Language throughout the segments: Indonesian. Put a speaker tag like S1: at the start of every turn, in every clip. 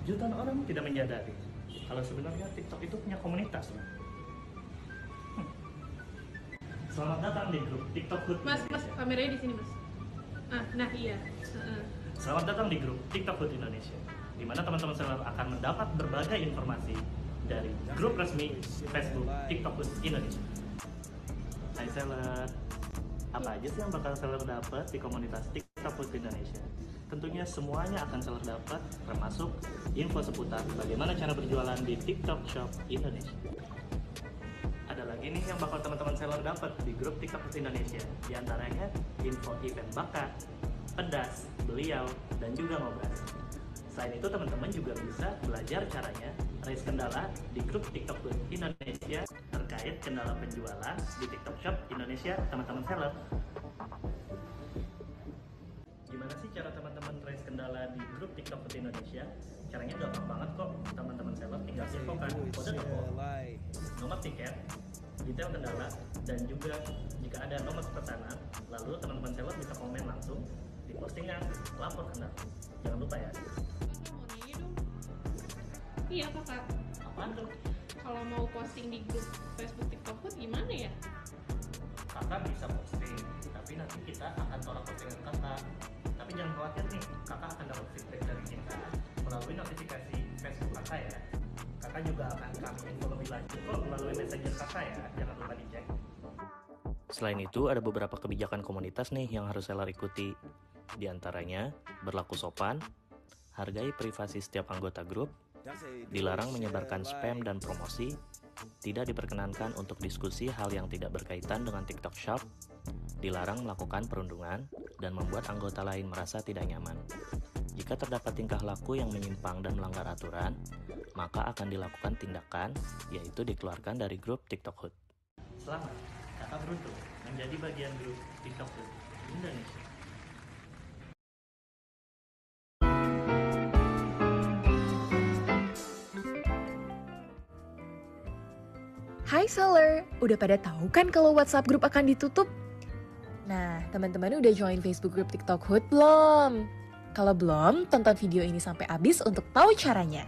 S1: Jutaan orang tidak menyadari kalau sebenarnya TikTok itu punya komunitas. Selamat datang di grup TikTok Hood.
S2: Mas, kameranya di sini, Mas. Nah iya.
S1: Selamat datang di grup TikTok Hood Indonesia, di mana teman-teman seller akan mendapat berbagai informasi dari grup resmi Facebook TikTok Hood Indonesia. Hai seller, apa aja sih yang bakal seller dapat di komunitas TikTok Hood Indonesia? Tentunya semuanya akan seller dapat, termasuk info seputar bagaimana cara berjualan di TikTok Shop Indonesia. Ada lagi nih yang bakal teman-teman seller dapat di grup TikTok Shop Indonesia, di antaranya info event bakat, pedas, beliau, dan juga ngobras. Selain itu teman-teman juga bisa belajar caranya raise kendala di grup TikTok Shop Indonesia terkait kendala penjualan di TikTok Shop Indonesia teman-teman seller. Gimana sih cara teman-teman raise kendala di grup TikTok Food Indonesia? Caranya gampang banget kok, teman-teman seller tinggal infokan kode toko, nomor tiket, detail kendala, dan juga jika ada nomor pesanan, lalu teman-teman seller bisa komen langsung di postingan lapor kendala. Jangan lupa ya.
S2: Mau nanya dong. Iya kakak.
S1: Apaan tuh?
S2: Kalau mau posting di grup Facebook TikTok Food gimana ya?
S1: Kakak bisa posting, tapi nanti kita akan tolak postingan kakak. Tapi jangan khawatir nih, kakak akan dapat feedback dari kita melalui notifikasi Facebook kakak ya. Kakak juga akan kami info lebih lanjut kok melalui messenger kakak ya, jangan lupa dicek. Selain itu, ada beberapa kebijakan komunitas nih yang harus seller ikuti. Di antaranya, berlaku sopan, hargai privasi setiap anggota grup, dilarang menyebarkan spam dan promosi, tidak diperkenankan untuk diskusi hal yang tidak berkaitan dengan TikTok Shop, dilarang melakukan perundungan, dan membuat anggota lain merasa tidak nyaman. Jika terdapat tingkah laku yang menyimpang dan melanggar aturan, maka akan dilakukan tindakan, yaitu dikeluarkan dari grup TikTok Hood. Selamat, kakak beruntung menjadi bagian grup TikTok Hood Indonesia.
S3: Hai seller, udah pada tahu kan kalau WhatsApp group akan ditutup? Nah, teman-teman udah join Facebook group TikTok Hood belum? Kalau belum, tonton video ini sampai habis untuk tahu caranya.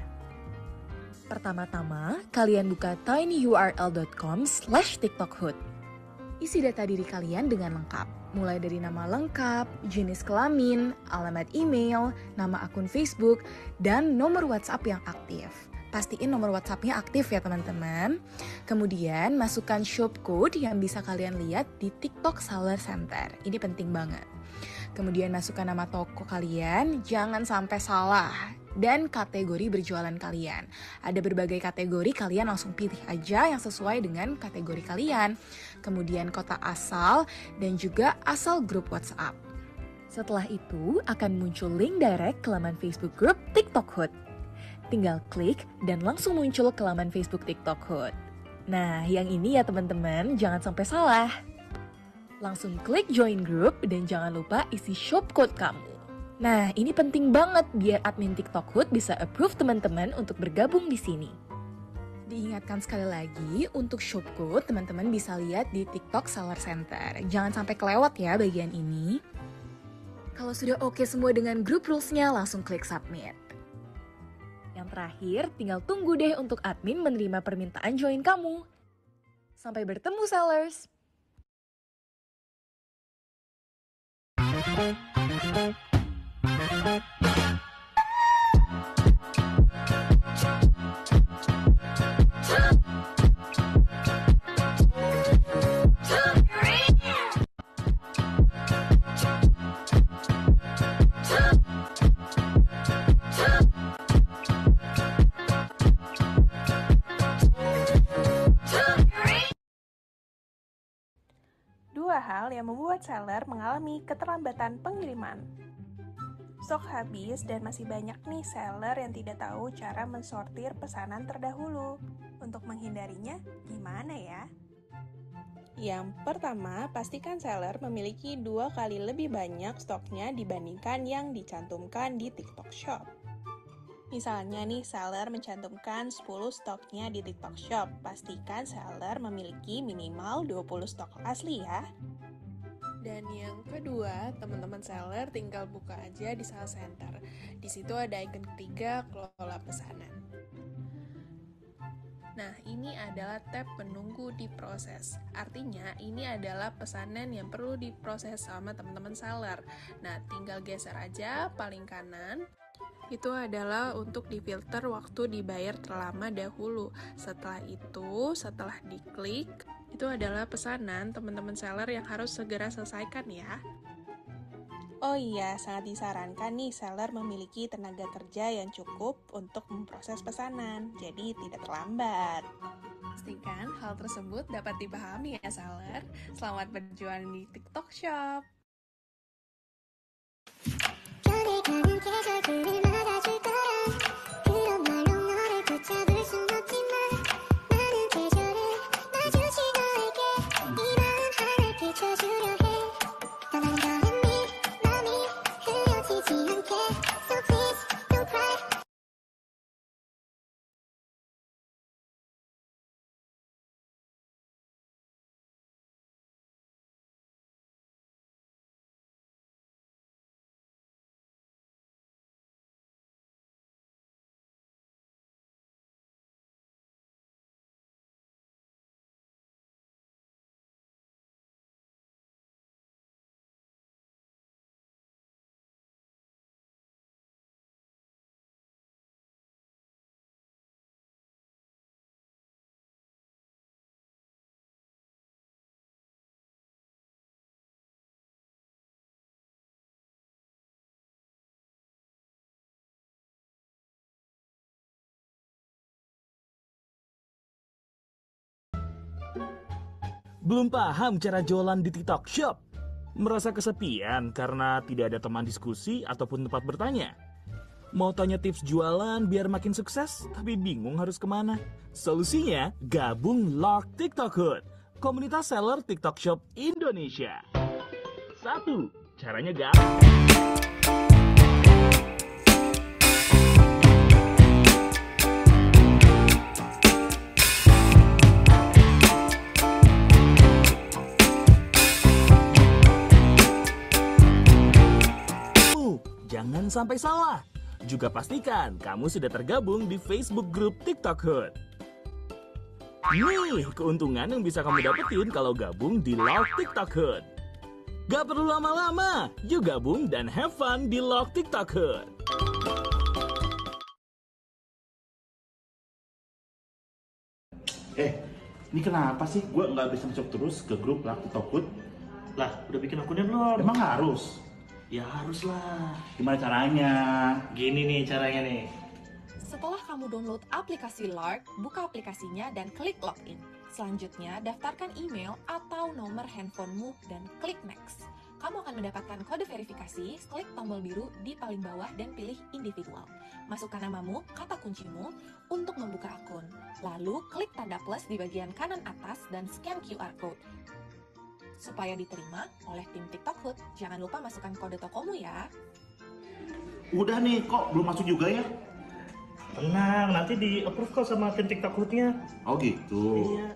S3: Pertama-tama, kalian buka tinyurl.com/TikTokHood. Isi data diri kalian dengan lengkap, mulai dari nama lengkap, jenis kelamin, alamat email, nama akun Facebook, dan nomor WhatsApp yang aktif. Pastiin nomor WhatsApp-nya aktif ya teman-teman. Kemudian masukkan shop code yang bisa kalian lihat di TikTok Seller Center. Ini penting banget. Kemudian masukkan nama toko kalian, jangan sampai salah. Dan kategori berjualan kalian. Ada berbagai kategori, kalian langsung pilih aja yang sesuai dengan kategori kalian. Kemudian kota asal dan juga asal grup WhatsApp. Setelah itu akan muncul link direct ke laman Facebook group TikTok Hood. tinggal klik dan langsung muncul ke laman Facebook TikTok Hood. Nah, yang ini ya teman-teman, jangan sampai salah. Langsung klik join group dan jangan lupa isi shop code kamu. Nah, ini penting banget biar admin TikTok Hood bisa approve teman-teman untuk bergabung di sini. Diingatkan sekali lagi, untuk shop code teman-teman bisa lihat di TikTok Seller Center. Jangan sampai kelewat ya bagian ini. Kalau sudah oke semua dengan group rules-nya, langsung klik submit. Yang terakhir, tinggal tunggu deh untuk admin menerima permintaan join kamu. Sampai bertemu sellers!
S4: Dua hal yang membuat seller mengalami keterlambatan pengiriman. Stok habis dan masih banyak nih seller yang tidak tahu cara mensortir pesanan terdahulu. Untuk menghindarinya, gimana ya? Yang pertama, pastikan seller memiliki 2 kali lebih banyak stoknya dibandingkan yang dicantumkan di TikTok Shop. Misalnya nih, seller mencantumkan 10 stoknya di TikTok Shop. Pastikan seller memiliki minimal 20 stok asli ya. Dan yang kedua, teman-teman seller tinggal buka aja di Sales Center. Di situ ada icon ketiga, kelola pesanan. Nah, ini adalah tab menunggu diproses. Artinya, ini adalah pesanan yang perlu diproses sama teman-teman seller. Nah, tinggal geser aja paling kanan. Itu adalah untuk difilter waktu dibayar terlama dahulu. Setelah itu, setelah diklik, itu adalah pesanan teman-teman seller yang harus segera selesaikan ya. Oh iya, sangat disarankan nih seller memiliki tenaga kerja yang cukup untuk memproses pesanan, jadi tidak terlambat. Pastikan hal tersebut dapat dipahami ya seller. Selamat berjualan di TikTok Shop.
S5: Belum paham cara jualan di TikTok Shop? Merasa kesepian karena tidak ada teman diskusi ataupun tempat bertanya? Mau tanya tips jualan biar makin sukses, tapi bingung harus kemana? Solusinya, gabung Log TikTok Hood, komunitas seller TikTok Shop Indonesia. 1. Caranya gampang. Jangan sampai salah. Juga pastikan kamu sudah tergabung di Facebook Group TikTok Hood. Nih, keuntungan yang bisa kamu dapetin kalau gabung di Log TikTok Hood. Gak perlu lama-lama, yuk gabung dan have fun di Log TikTok Hood.
S6: Ini kenapa sih gue nggak bisa masuk terus ke grup Log TikTok Hood?
S1: Lah, udah bikin akunnya belum?
S6: Emang harus?
S1: Ya harus lah.
S6: Gimana caranya?
S1: Gini nih caranya nih.
S3: Setelah kamu download aplikasi Lark, buka aplikasinya dan klik login. Selanjutnya, daftarkan email atau nomor handphonemu dan klik next. Kamu akan mendapatkan kode verifikasi registrasi, klik tombol biru di paling bawah dan pilih individual. Masukkan namamu, kata kuncimu untuk membuka akun. Lalu klik tanda plus di bagian kanan atas dan scan QR code supaya diterima oleh tim TikTok Hood. Jangan lupa masukkan kode tokomu ya.
S6: Udah nih, kok belum masuk juga ya?
S1: Tenang, nanti di-approve kok sama tim TikTok Hood-nya.
S6: Oh gitu.
S1: Iya.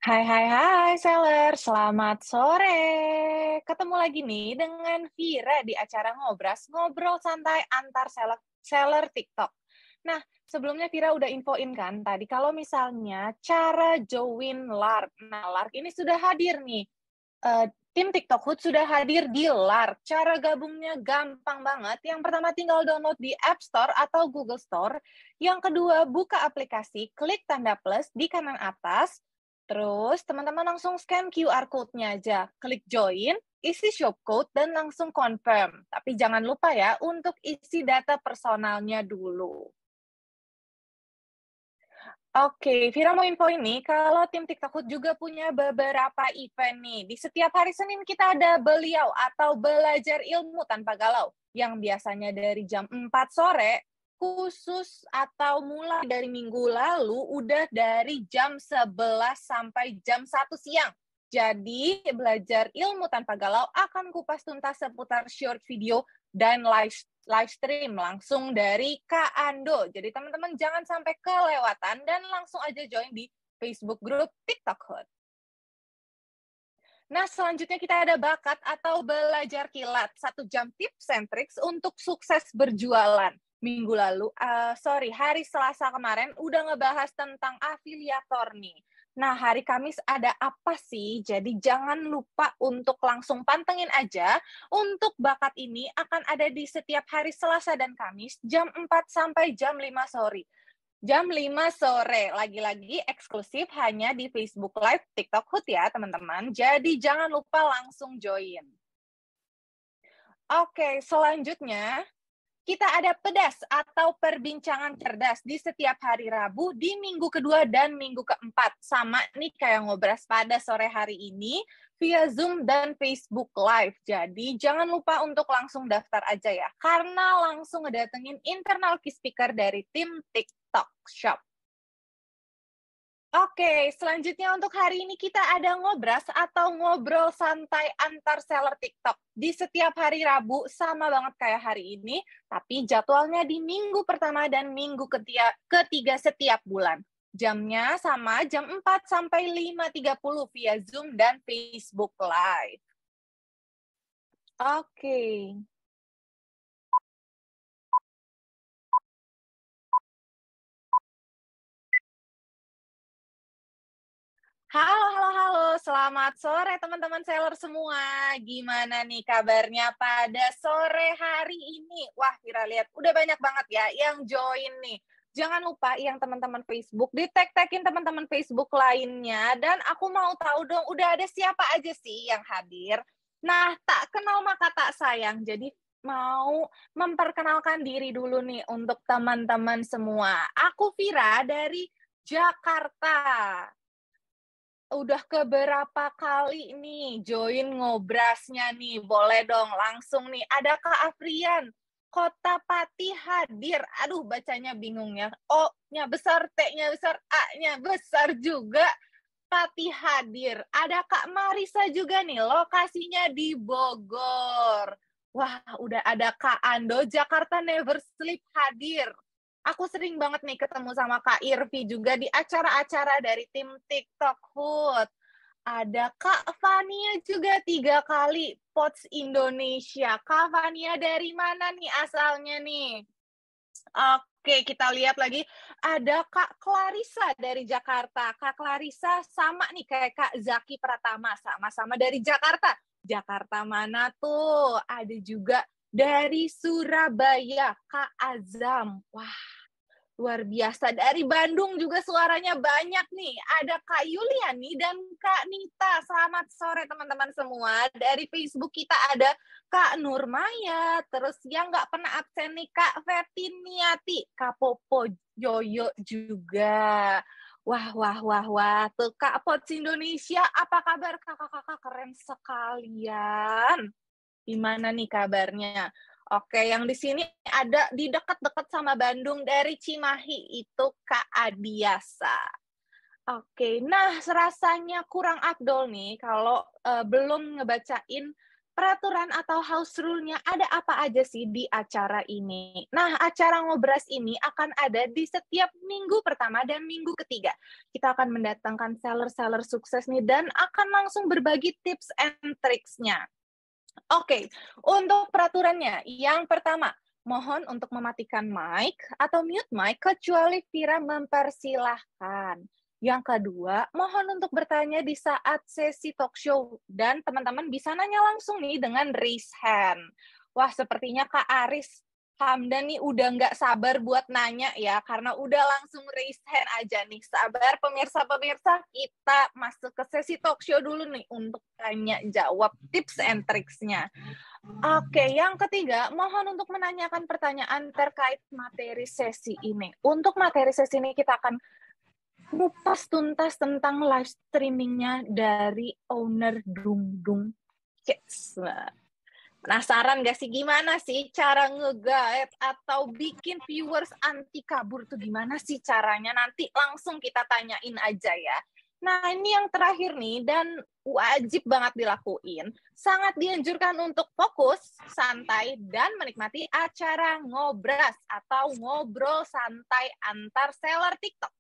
S3: Hai seller, selamat sore. Ketemu lagi nih dengan Vira di acara ngobrol santai antar seller TikTok. Nah, sebelumnya Vira udah infoin kan tadi kalau misalnya cara join LARK. Nah, LARK ini sudah hadir nih. Tim TikTok Hood sudah hadir di LARK. Cara gabungnya gampang banget. Yang pertama tinggal download di App Store atau Google Store. Yang kedua, buka aplikasi, klik tanda plus di kanan atas. Terus, teman-teman langsung scan QR code-nya aja. Klik join, isi shop code, dan langsung confirm. Tapi jangan lupa ya, untuk isi data personalnya dulu. Oke, Vira mau info ini, kalau tim TikTok Hood juga punya beberapa event nih. Di setiap hari Senin kita ada beliau atau belajar ilmu tanpa galau, yang biasanya dari jam 4 sore, khusus atau mulai dari minggu lalu udah dari jam 11 sampai jam 1 siang. Jadi, belajar ilmu tanpa galau akan kupas tuntas seputar short video dan live stream langsung dari Kak Ando. Jadi, teman-teman jangan sampai kelewatan dan langsung aja join di Facebook group TikTok Hood. Nah, selanjutnya kita ada bakat atau belajar kilat. 1 jam tips and tricks untuk sukses berjualan. Hari Selasa kemarin udah ngebahas tentang afiliator nih. Nah, hari Kamis ada apa sih? Jadi jangan lupa untuk langsung pantengin aja. Untuk bakat ini akan ada di setiap hari Selasa dan Kamis jam 4 sampai jam 5 sore. Jam 5 sore, lagi-lagi eksklusif hanya di Facebook Live TikTok Hood ya, teman-teman. Jadi jangan lupa langsung join. Oke, selanjutnya kita ada pedas atau perbincangan cerdas di setiap hari Rabu di minggu kedua dan minggu keempat. Sama nih kayak ngobras pada sore hari ini via Zoom dan Facebook Live. Jadi jangan lupa untuk langsung daftar aja ya. Karena langsung ngedatengin internal key speaker dari tim TikTok Shop. Oke, selanjutnya untuk hari ini kita ada ngobras atau ngobrol santai antar seller TikTok. Di setiap hari Rabu, sama banget kayak hari ini, tapi jadwalnya di minggu pertama dan minggu ketiga setiap bulan. Jamnya sama jam 4 sampai 5.30 via Zoom dan Facebook Live. Oke. Halo, selamat sore teman-teman seller semua. Gimana nih kabarnya pada sore hari ini? Wah, Vira lihat udah banyak banget ya yang join nih. Jangan lupa yang teman-teman Facebook, di-tag-tagin teman-teman Facebook lainnya. Dan aku mau tahu dong, udah ada siapa aja sih yang hadir? Nah, tak kenal maka tak sayang. Jadi mau memperkenalkan diri dulu nih untuk teman-teman semua. Aku Vira dari Jakarta. Udah keberapa kali nih join ngobrasnya nih. Boleh dong langsung nih. Ada Kak Afrian, Kota Pati hadir. Aduh, bacanya bingung ya. O-nya besar, T-nya besar, A-nya besar juga. Pati hadir. Ada Kak Marisa juga nih, lokasinya di Bogor. Wah, udah ada Kak Ando, Jakarta Never Sleep hadir. Aku sering banget nih ketemu sama Kak Irvi juga di acara-acara dari tim TikTok Hood. Ada Kak Fania juga 3 kali POTS Indonesia. Kak Fania dari mana nih asalnya nih? Oke, kita lihat lagi. Ada Kak Clarissa dari Jakarta. Kak Clarissa sama nih kayak Kak Zaki Pratama. Sama-sama dari Jakarta. Jakarta mana tuh? Ada juga dari Surabaya, Kak Azam. Wah, luar biasa. Dari Bandung juga suaranya banyak nih. Ada Kak Yuliani dan Kak Nita. Selamat sore teman-teman semua. Dari Facebook kita ada Kak Nurmaya. Terus yang nggak pernah absen nih Kak Vertiniati. Kak Popo Joyo juga.
S7: Wah. Tuh Kak Pots Indonesia, apa kabar kakak-kakak keren sekalian? Gimana nih kabarnya? Oke, yang di sini ada di dekat-dekat sama Bandung dari Cimahi, itu Kak Adiasa. Oke, nah rasanya kurang afdol nih kalau belum ngebacain peraturan atau house rule-nya ada apa aja sih di acara ini. Nah, acara Ngobras ini akan ada di setiap minggu pertama dan minggu ketiga. Kita akan mendatangkan seller-seller sukses nih dan akan langsung berbagi tips and tricks-nya. Oke, untuk peraturannya, yang pertama, mohon untuk mematikan mic atau mute mic kecuali Vira mempersilahkan. Yang kedua, mohon untuk bertanya di saat sesi talk show dan teman-teman bisa nanya langsung nih dengan raise hand. Wah, sepertinya Kak Aris Hamdan nih udah nggak sabar buat nanya ya, karena udah langsung raise hand aja nih. Sabar pemirsa-pemirsa, kita masuk ke sesi talk show dulu nih untuk tanya jawab tips and tricks-nya. Oke, yang ketiga, mohon untuk menanyakan pertanyaan terkait materi sesi ini. Untuk materi sesi ini kita akan kupas tuntas tentang live streaming-nya dari owner Dung Dung Kids. Penasaran gak sih gimana sih cara nge-guide atau bikin viewers anti kabur tuh gimana sih caranya? Nanti langsung kita tanyain aja ya. Nah, ini yang terakhir nih dan wajib banget dilakuin. Sangat dianjurkan untuk fokus, santai, dan menikmati acara ngobras atau ngobrol santai antar seller TikTok.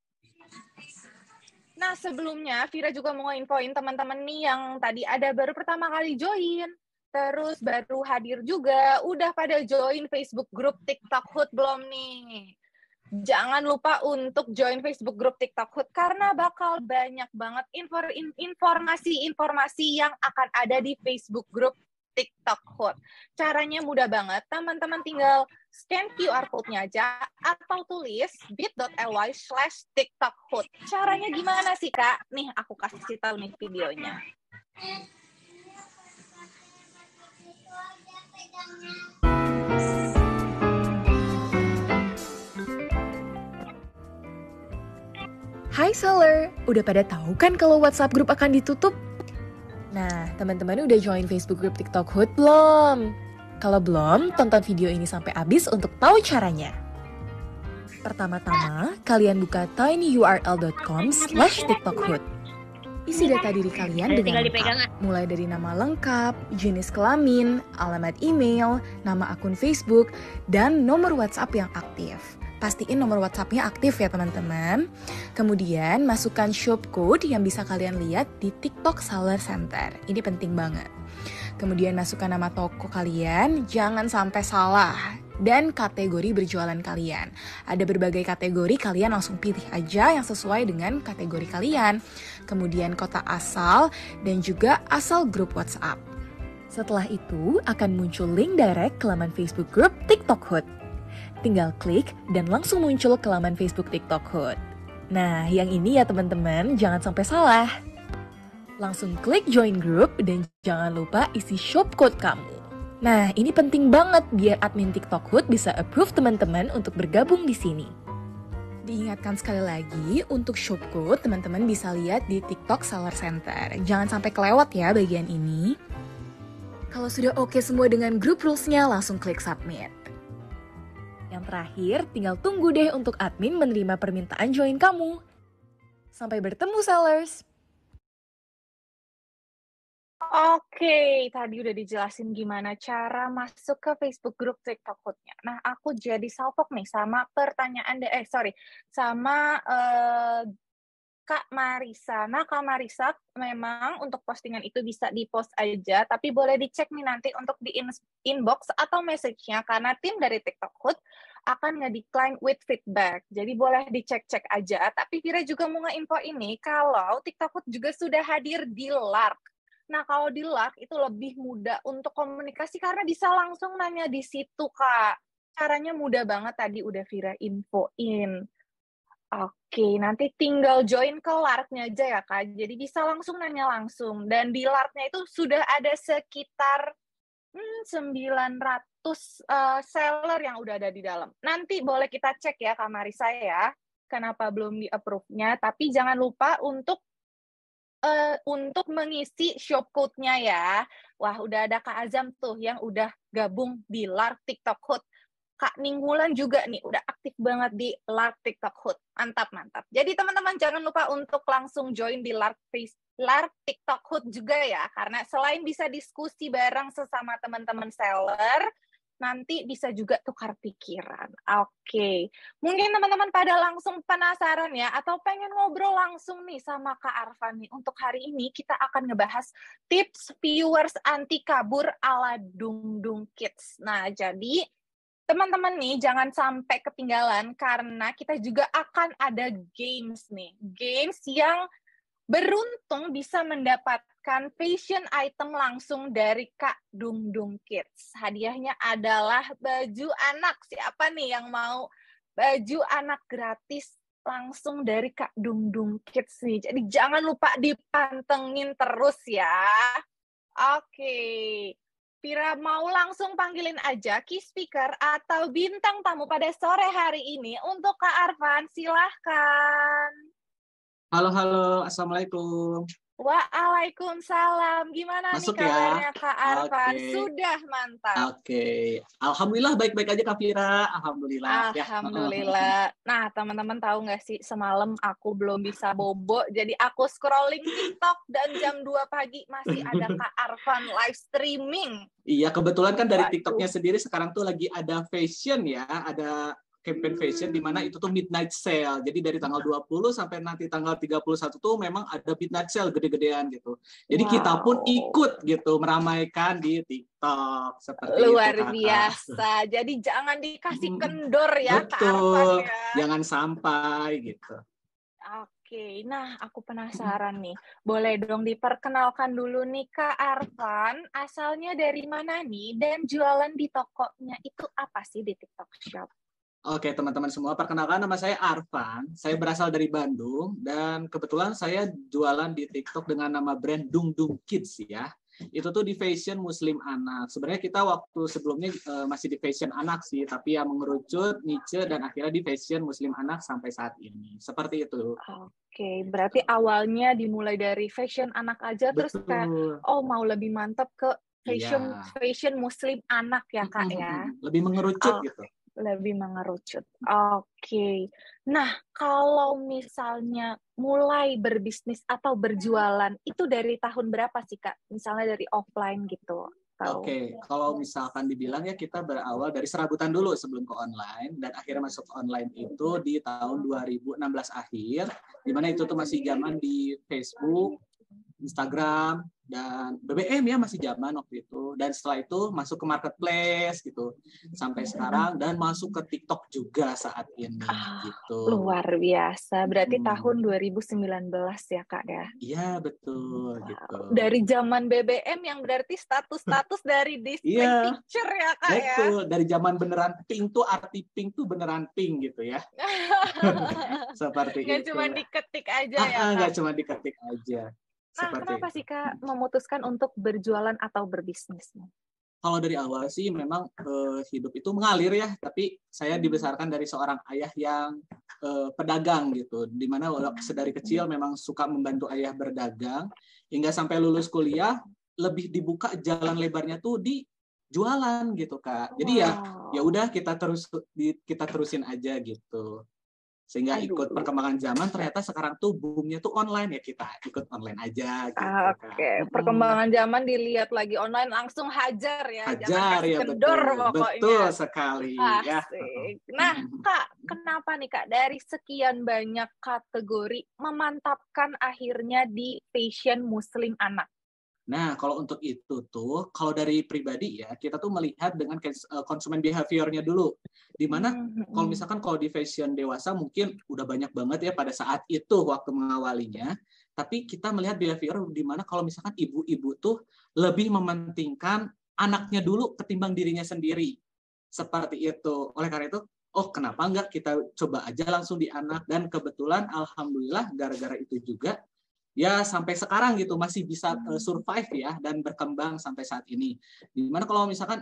S7: Nah, sebelumnya Vira juga mau infoin teman-teman nih yang tadi ada baru pertama kali join. Terus baru hadir juga, udah pada join Facebook group TikTok Hood belum nih? Jangan lupa untuk join Facebook group TikTok Hood karena bakal banyak banget informasi-informasi yang akan ada di Facebook group TikTok Hood. Caranya mudah banget, teman-teman tinggal scan QR code-nya aja atau tulis bit.ly/TikTok Hood. Caranya gimana sih, Kak? Nih, aku kasih tahu nih videonya.
S3: Hai seller, udah pada tahu kan kalau WhatsApp group akan ditutup? Nah, teman-teman udah join Facebook group TikTok Hood belum? Kalau belum, tonton video ini sampai habis untuk tahu caranya. Pertama-tama, kalian buka tinyurl.com/TikTokhood. Isi data diri kalian dengan lengkap, mulai dari nama lengkap, jenis kelamin, alamat email, nama akun Facebook, dan nomor WhatsApp yang aktif. Pastiin nomor WhatsApp-nya aktif ya teman-teman. Kemudian masukkan shopcode yang bisa kalian lihat di TikTok Seller Center. Ini penting banget. Kemudian masukkan nama toko kalian, jangan sampai salah. Dan kategori berjualan kalian. Ada berbagai kategori, kalian langsung pilih aja yang sesuai dengan kategori kalian. Kemudian kota asal dan juga asal grup WhatsApp. Setelah itu akan muncul link direct ke laman Facebook group TikTok Hood. Tinggal klik dan langsung muncul ke laman Facebook TikTok Hood. Nah, yang ini ya teman-teman, jangan sampai salah. Langsung klik join group dan jangan lupa isi shopcode kamu. Nah, ini penting banget biar admin TikTok Hood bisa approve teman-teman untuk bergabung di sini. Diingatkan sekali lagi, untuk shopcode teman-teman bisa lihat di TikTok Seller Center. Jangan sampai kelewat ya bagian ini. Kalau sudah oke semua dengan group rules-nya, langsung klik submit. Yang terakhir, tinggal tunggu deh untuk admin menerima permintaan join kamu. Sampai bertemu sellers!
S7: Oke, tadi udah dijelasin gimana cara masuk ke Facebook group TikTok Hood-nya. Nah, aku jadi salpok nih sama pertanyaan, sama Kak Marisa. Nah, Kak Marisa memang untuk postingan itu bisa di-post aja, tapi boleh dicek nih nanti untuk di inbox atau message-nya, karena tim dari TikTok Hood akan nge-decline with feedback. Jadi boleh dicek-cek aja, tapi Vira juga mau nge-info ini kalau TikTok Hood juga sudah hadir di LARK. Nah, kalau di LARK itu lebih mudah untuk komunikasi karena bisa langsung nanya di situ, Kak. Caranya mudah banget, tadi udah Vira infoin. Oke, nanti tinggal join ke LARK-nya aja ya, Kak. Jadi bisa langsung nanya langsung. Dan di LARK-nya itu sudah ada sekitar 900 seller yang udah ada di dalam. Nanti boleh kita cek ya, Kak Marisa ya. kenapa belum di-approve-nya, tapi jangan lupa untuk mengisi shop code-nya ya. Wah, udah ada Kak Azam tuh yang udah gabung di LARK TikTok Hood. Kak Ninggulan juga nih, udah aktif banget di LARK TikTok Hood. Mantap, mantap. Jadi teman-teman jangan lupa untuk langsung join di LARK TikTok Hood juga ya, karena selain bisa diskusi bareng sesama teman-teman seller, nanti bisa juga tukar pikiran. Oke. Mungkin teman-teman pada langsung penasaran ya, atau pengen ngobrol langsung nih sama Kak Arfan nih. Untuk hari ini kita akan ngebahas tips viewers anti kabur ala Dung Dung Kids. Nah, jadi teman-teman nih jangan sampai ketinggalan karena kita juga akan ada games nih. Games yang beruntung bisa mendapatkan fashion item langsung dari Kak Dung Dung Kids. Hadiahnya adalah baju anak. Siapa nih yang mau baju anak gratis langsung dari Kak Dung Dung Kids nih? Jadi jangan lupa dipantengin terus ya. Oke. Pira mau langsung panggilin aja key speaker atau bintang tamu pada sore hari ini untuk Kak Arfan, silahkan.
S8: Halo, Assalamualaikum.
S7: Waalaikumsalam. Gimana
S8: Masuk
S7: nih kabarnya
S8: ya?
S7: Kak Arfan?
S8: Oke.
S7: Sudah mantap.
S8: Oke. Alhamdulillah baik-baik aja Kak Fira. Alhamdulillah.
S7: Alhamdulillah. Nah, teman-teman tahu nggak sih, semalam aku belum bisa bobo, jadi aku scrolling TikTok dan jam 2 pagi masih ada Kak Arfan live streaming.
S8: Iya, kebetulan kan dari
S7: Waduh.
S8: TikToknya sendiri sekarang tuh lagi ada fashion ya, ada campaign fashion di mana itu tuh midnight sale. Jadi dari tanggal 20 sampai nanti tanggal 31 tuh memang ada midnight sale gede-gedean gitu. Jadi kita pun ikut gitu meramaikan di TikTok seperti
S7: Luar
S8: itu, Kakak.
S7: biasa. Jadi jangan dikasih kendor ya Kak Arfan
S8: Betul.
S7: ya.
S8: Jangan sampai gitu.
S7: Oke, nah aku penasaran nih. Boleh dong diperkenalkan dulu nih Kak Arfan, asalnya dari mana nih dan jualan di tokonya itu apa sih di TikTok Shop?
S8: Oke, teman-teman semua, perkenalkan nama saya Arfan. Saya berasal dari Bandung dan kebetulan saya jualan di TikTok dengan nama brand Dung Dung Kids ya. Itu tuh di fashion muslim anak. Sebenarnya kita waktu sebelumnya masih di fashion anak sih, tapi ya mengerucut niche dan akhirnya di fashion muslim anak sampai saat ini. Seperti itu.
S7: Oke, berarti awalnya dimulai dari fashion anak aja terus kayak mau lebih mantap ke fashion muslim anak ya Kak ya.
S8: Lebih mengerucut gitu.
S7: Lebih mengerucut. Oke. Nah, kalau misalnya mulai berbisnis atau berjualan, itu dari tahun berapa sih, Kak? Misalnya dari offline gitu.
S8: Oke, kalau misalkan dibilang ya kita berawal dari serabutan dulu sebelum ke online, dan akhirnya masuk ke online itu di tahun 2016 akhir, di mana itu tuh masih zaman di Facebook, Instagram, dan BBM ya masih zaman waktu itu. Dan setelah itu masuk ke marketplace gitu sampai sekarang, dan masuk ke TikTok juga saat ini gitu.
S7: Luar biasa. Berarti tahun 2019 ya Kak ya?
S8: Iya betul gitu.
S7: Dari zaman BBM yang berarti status dari display picture ya Kak ya?
S8: Betul. Dari zaman beneran pink tuh, arti pink tuh beneran pink gitu ya. Seperti
S7: nggak
S8: itu.
S7: Cuma diketik aja ya Kak?
S8: Nggak cuma diketik aja.
S7: Nah, kenapa sih Kak memutuskan untuk berjualan atau berbisnis?
S8: Kalau dari awal sih memang hidup itu mengalir ya, tapi saya dibesarkan dari seorang ayah yang pedagang gitu, dimana sedari kecil memang suka membantu ayah berdagang, hingga sampai lulus kuliah lebih dibuka jalan lebarnya tuh di jualan gitu Kak. Jadi ya udah kita terusin aja gitu. Sehingga ikut perkembangan zaman, ternyata sekarang tuh boomnya tuh online ya, kita ikut online aja. Gitu,
S7: Oke, perkembangan zaman dilihat lagi online langsung hajar ya.
S8: Hajar ya,
S7: kendor pokoknya.
S8: Betul sekali. Ya.
S7: Nah Kak, kenapa nih Kak dari sekian banyak kategori memantapkan akhirnya di fashion muslim anak?
S8: Nah, kalau untuk itu tuh, kalau dari pribadi ya, kita tuh melihat dengan konsumen behavior-nya dulu. Dimana kalau misalkan kalau di fashion dewasa mungkin udah banyak banget ya pada saat itu waktu mengawalinya, tapi kita melihat behavior di mana kalau misalkan ibu-ibu tuh lebih mementingkan anaknya dulu ketimbang dirinya sendiri. Seperti itu. Oleh karena itu, kenapa enggak kita coba aja langsung di anak, dan kebetulan alhamdulillah gara-gara itu juga ya sampai sekarang gitu masih bisa survive ya dan berkembang sampai saat ini. Dimana kalau misalkan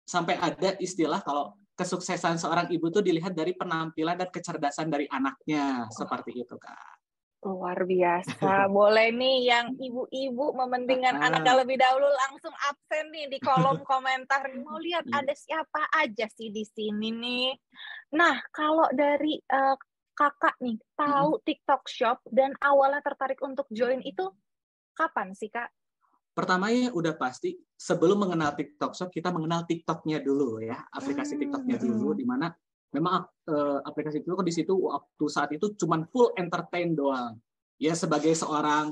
S8: sampai ada istilah kalau kesuksesan seorang ibu tuh dilihat dari penampilan dan kecerdasan dari anaknya, seperti itu, Kak.
S7: Luar biasa. Boleh nih yang ibu-ibu mementingkan anaknya lebih dahulu langsung absen nih di kolom komentar. Mau lihat ada siapa aja sih di sini nih. Nah, kalau dari kakak nih, tahu TikTok Shop dan awalnya tertarik untuk join itu kapan sih, Kak?
S8: Pertamanya udah pasti, sebelum mengenal TikTok Shop, kita mengenal TikToknya dulu ya. Aplikasi TikToknya dulu, di mana memang aplikasi itu di situ waktu saat itu cuman full entertain doang. Ya sebagai seorang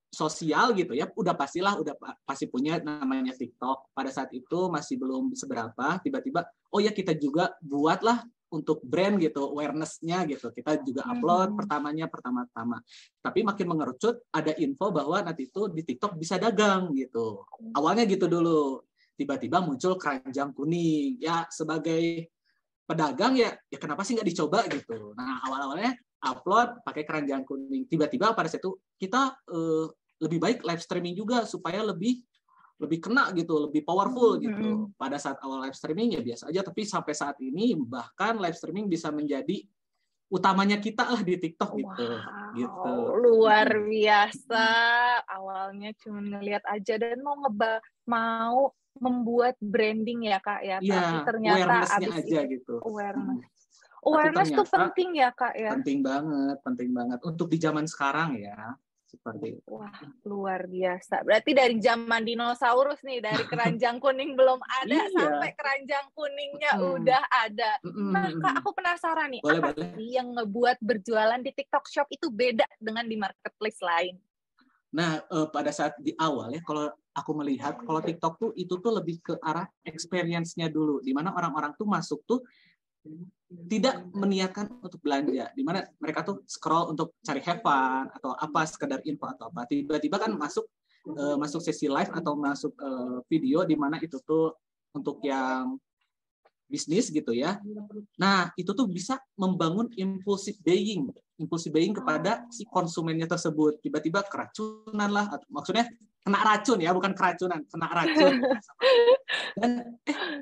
S8: sosial gitu ya, udah pasti punya namanya TikTok. Pada saat itu masih belum seberapa, tiba-tiba oh ya kita juga buatlah untuk brand gitu, awareness-nya gitu. Kita juga upload pertama-tama. Tapi makin mengerucut, ada info bahwa nanti itu di TikTok bisa dagang gitu. Awalnya gitu dulu. Tiba-tiba muncul keranjang kuning. Ya sebagai pedagang ya kenapa sih nggak dicoba gitu. Nah awal-awalnya upload pakai keranjang kuning. Tiba-tiba pada saat itu kita lebih baik live streaming juga supaya lebih kena gitu, lebih powerful gitu. Pada saat awal live streaming ya biasa aja, tapi sampai saat ini bahkan live streaming bisa menjadi utamanya kita lah di TikTok gitu. Gitu.
S7: Luar biasa. Awalnya cuma ngelihat aja dan mau membuat branding ya Kak ya, tapi ternyata abis
S8: aja
S7: itu
S8: gitu.
S7: Awareness tuh penting ya Kak ya.
S8: Penting banget untuk di zaman sekarang ya. Seperti itu.
S7: Wah, luar biasa. Berarti dari zaman dinosaurus nih, dari keranjang kuning belum ada sampai keranjang kuningnya udah ada. Nah, Kak, aku penasaran nih, apa sih yang ngebuat berjualan di TikTok Shop itu beda dengan di marketplace lain?
S8: Nah, pada saat di awal ya, kalau aku melihat, kalau TikTok tuh itu tuh lebih ke arah experience-nya dulu, di mana orang-orang tuh masuk tuh tidak meniatkan untuk belanja, di mana mereka tuh scroll untuk cari have fun atau apa, sekedar info atau apa, tiba-tiba kan masuk sesi live atau masuk video di mana itu tuh untuk yang bisnis gitu ya. Nah, itu tuh bisa membangun impulsive buying kepada si konsumennya tersebut. Tiba-tiba keracunan lah, maksudnya kena racun ya, bukan keracunan, kena racun. Dan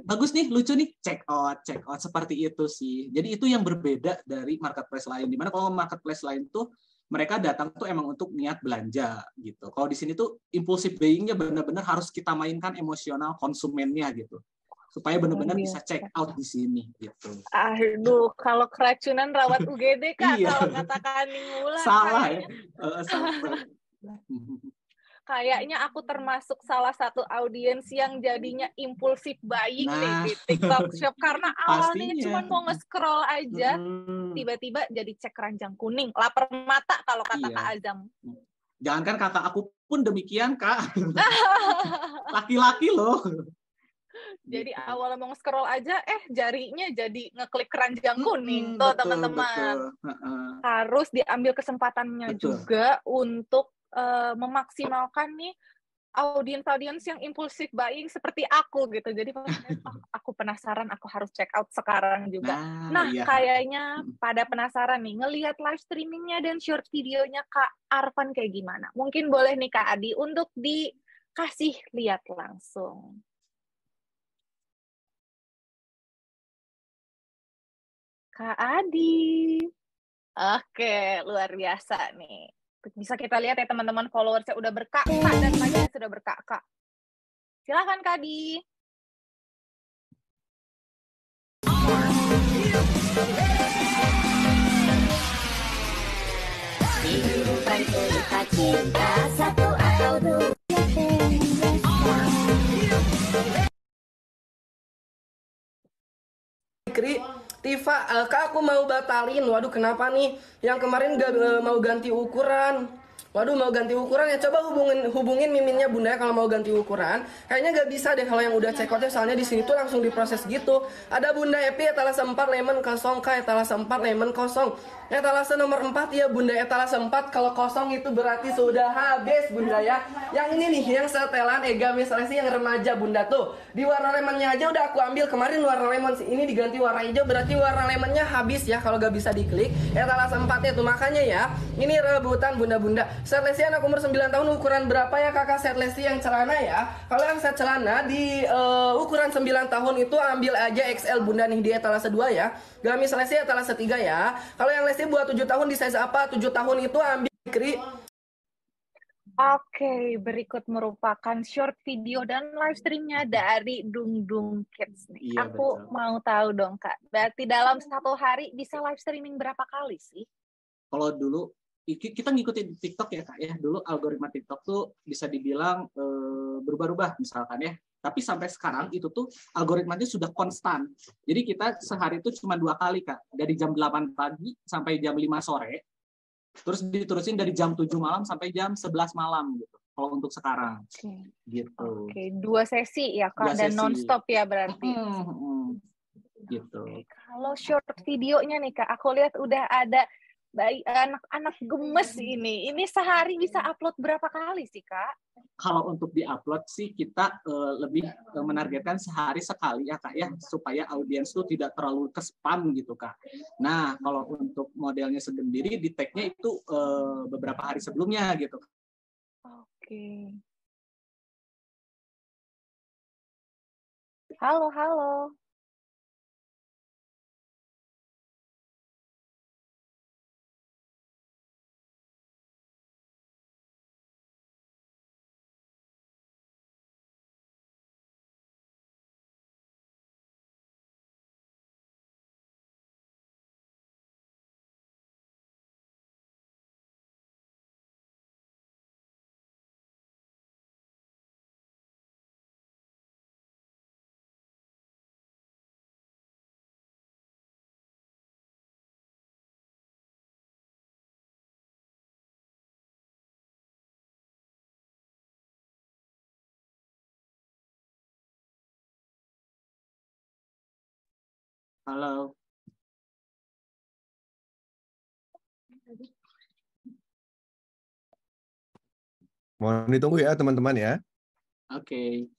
S8: bagus nih, lucu nih, check out seperti itu sih. Jadi itu yang berbeda dari marketplace lain. Dimana kalau marketplace lain tuh mereka datang tuh emang untuk niat belanja gitu. Kalau di sini tuh impulsive buying-nya benar-benar harus kita mainkan emosional konsumennya gitu, supaya benar-benar bisa check out di sini gitu.
S7: Aduh, kalau keracunan rawat UGD Kak, kalau katakan Wulan.
S8: Salah ya. Salah.
S7: Kayaknya aku termasuk salah satu audiens yang jadinya impulsif buying nih di TikTok Shop, karena awalnya cuma mau nge-scroll aja, tiba-tiba jadi cek keranjang kuning, lapar mata kalau kata Kak Azam.
S8: Jangankan kakak aku pun demikian Kak. Laki-laki loh.
S7: Jadi awalnya mau scroll aja, jarinya jadi ngeklik keranjang kuning tuh teman-teman. Harus diambil kesempatannya juga untuk memaksimalkan nih audiens yang impulsif buying seperti aku gitu. Jadi aku penasaran, aku harus check out sekarang juga. Kayaknya pada penasaran nih ngelihat live streamingnya dan short videonya Kak Arfan kayak gimana. Mungkin boleh nih Kak Adi untuk dikasih lihat langsung. Kak Adi. Oke, luar biasa nih. Bisa kita lihat ya teman-teman, followersnya udah berkakak dan like-nya sudah berkakak. Silakan Kak Adi.
S9: Bukan cerita cinta satu atau dua.
S10: Tifa, Kak aku mau batalin. Waduh kenapa nih? Yang kemarin gak mau ganti ukuran. Waduh mau ganti ukuran ya, coba hubungin miminnya bunda ya kalau mau ganti ukuran. Kayaknya gak bisa deh kalau yang udah check outnya, soalnya di sini tuh langsung diproses gitu. Ada bunda Epi etalase 4 lemon kosong, Kak etalase 4 lemon kosong. Etalase nomor 4 ya bunda, etalase 4 kalau kosong itu berarti sudah habis bunda ya. Yang ini nih, yang setelan Gamis Resi yang remaja bunda tuh. Di warna lemonnya aja udah aku ambil kemarin warna lemon, ini diganti warna hijau berarti warna lemonnya habis ya kalau gak bisa diklik. Etalase 4 itu makanya ya, ini rebutan bunda-bunda. Set Lesti anak umur 9 tahun ukuran berapa ya kakak set Lesti yang celana ya? Kalau yang set celana di ukuran 9 tahun itu ambil aja XL bunda nih, di etalase 2 ya. Gamis Lesti etalase 3 ya. Kalau yang Lesti buat 7 tahun di size apa? 7 tahun itu ambil Kri.
S7: Oke, berikut merupakan short video dan live streamnya dari Dung Dung Kids nih.
S8: Iya,
S7: Aku
S8: betul.
S7: mau tahu dong Kak, berarti dalam satu hari bisa live streaming berapa kali sih?
S8: Kalau dulu kita ngikutin TikTok ya Kak ya. Dulu algoritma TikTok tuh bisa dibilang berubah-ubah misalkan ya. Tapi sampai sekarang itu tuh algoritmanya sudah konstan. Jadi kita sehari itu cuma 2 kali Kak. Dari jam 8 pagi sampai jam 5 sore. Terus diterusin dari jam 7 malam sampai jam 11 malam gitu. Kalau untuk sekarang. Gitu.
S7: Oke, 2 sesi ya Kak,
S8: 2
S7: dan
S8: sesi.
S7: non-stop ya berarti.
S8: Gitu.
S7: Kalau short videonya nih Kak, aku lihat udah ada anak-anak gemes ini. Ini sehari bisa upload berapa kali sih Kak?
S8: Kalau untuk di-upload sih kita lebih menargetkan sehari sekali ya Kak ya, supaya audiens tuh tidak terlalu ke spam gitu Kak. Nah, kalau untuk modelnya sendiri di tag-nya itu beberapa hari sebelumnya gitu.
S7: Oke. Halo, halo.
S8: Halo.
S11: Mohon ditunggu ya teman-teman ya.
S8: Oke.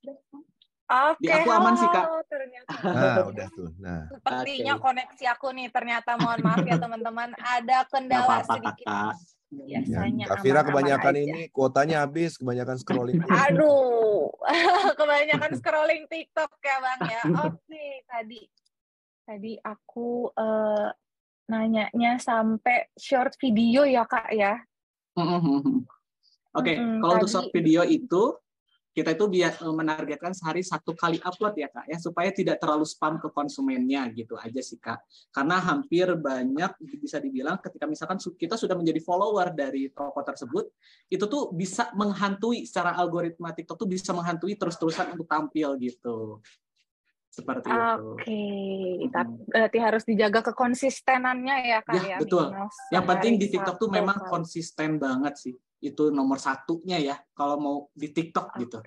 S7: Oke,
S8: Di aku aman sih Kak.
S7: halo, ternyata.
S11: Nah, udah tuh. Nah.
S7: Sepertinya koneksi aku nih, ternyata mohon maaf ya teman-teman, ada kendala sedikit. Biasanya
S11: Kak Vira
S7: aman-aman
S11: kebanyakan
S7: aja.
S11: ini kuotanya habis, kebanyakan scrolling.
S7: Aduh, kebanyakan scrolling TikTok ya Bang ya. Oke, tadi aku nanyanya sampai short video ya Kak ya.
S8: Oke, kalau untuk short video itu kita itu menargetkan sehari 1 kali upload ya Kak ya, supaya tidak terlalu spam ke konsumennya gitu aja sih Kak. Karena hampir banyak bisa dibilang ketika misalkan kita sudah menjadi follower dari toko tersebut, itu tuh bisa menghantui secara algoritma TikTok tuh bisa menghantui terus-terusan untuk tampil gitu. Seperti itu.
S7: Oke, berarti harus dijaga kekonsistenannya ya Kak ya.
S8: Betul. Yang penting di TikTok tuh memang
S7: kali.
S8: konsisten banget sih. Itu nomor satunya ya kalau mau di TikTok gitu.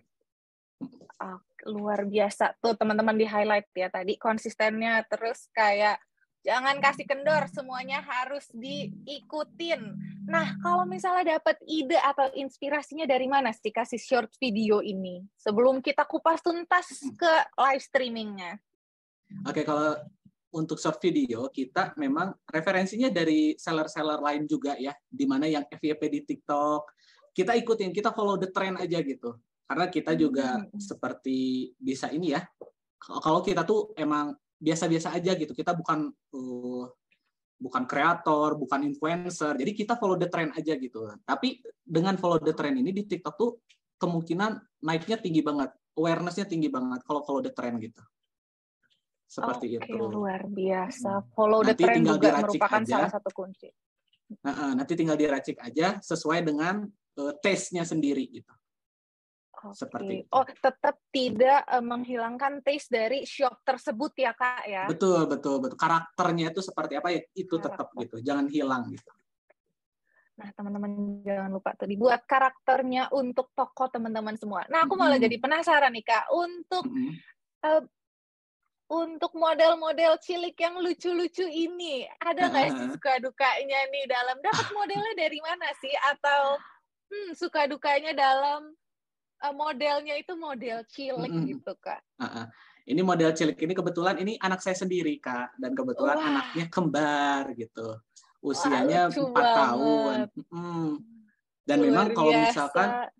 S7: Luar biasa tuh teman-teman di highlight ya tadi konsistennya, terus kayak jangan kasih kendor, semuanya harus diikutin. Nah, kalau misalnya dapat ide atau inspirasinya dari mana sih kasih short video ini? Sebelum kita kupas tuntas ke live streamingnya.
S8: Oke, kalau untuk short video kita memang referensinya dari seller-seller lain juga ya, di mana yang FYP di TikTok kita ikutin, kita follow the trend aja gitu. Karena kita juga seperti bisa ini ya. Kalau kita tuh emang biasa-biasa aja gitu. Kita bukan kreator, bukan influencer. Jadi kita follow the trend aja gitu. Tapi dengan follow the trend ini di TikTok tuh kemungkinan naiknya tinggi banget, awareness-nya tinggi banget kalau follow the trend gitu. Seperti itu.
S7: Luar biasa. Follow the trend juga merupakan salah satu kunci.
S8: Nanti tinggal diracik aja sesuai dengan taste-nya sendiri gitu. Seperti itu.
S7: Oh, tetap tidak menghilangkan taste dari shop tersebut ya Kak ya?
S8: Betul. Karakternya itu seperti apa ya, itu tetap gitu. Jangan hilang gitu.
S7: Nah, teman-teman jangan lupa tuh dibuat karakternya untuk toko teman-teman semua. Nah, aku malah jadi penasaran nih Kak, untuk model-model cilik yang lucu-lucu ini, ada nggak sih suka dukanya nih dalam dapat modelnya dari mana sih? Atau suka dukanya dalam modelnya itu model cilik gitu Kak?
S8: Ini model cilik ini kebetulan ini anak saya sendiri Kak, dan kebetulan anaknya kembar gitu, usianya 4 tahun. Dan memang
S7: Luar
S8: kalau
S7: biasa.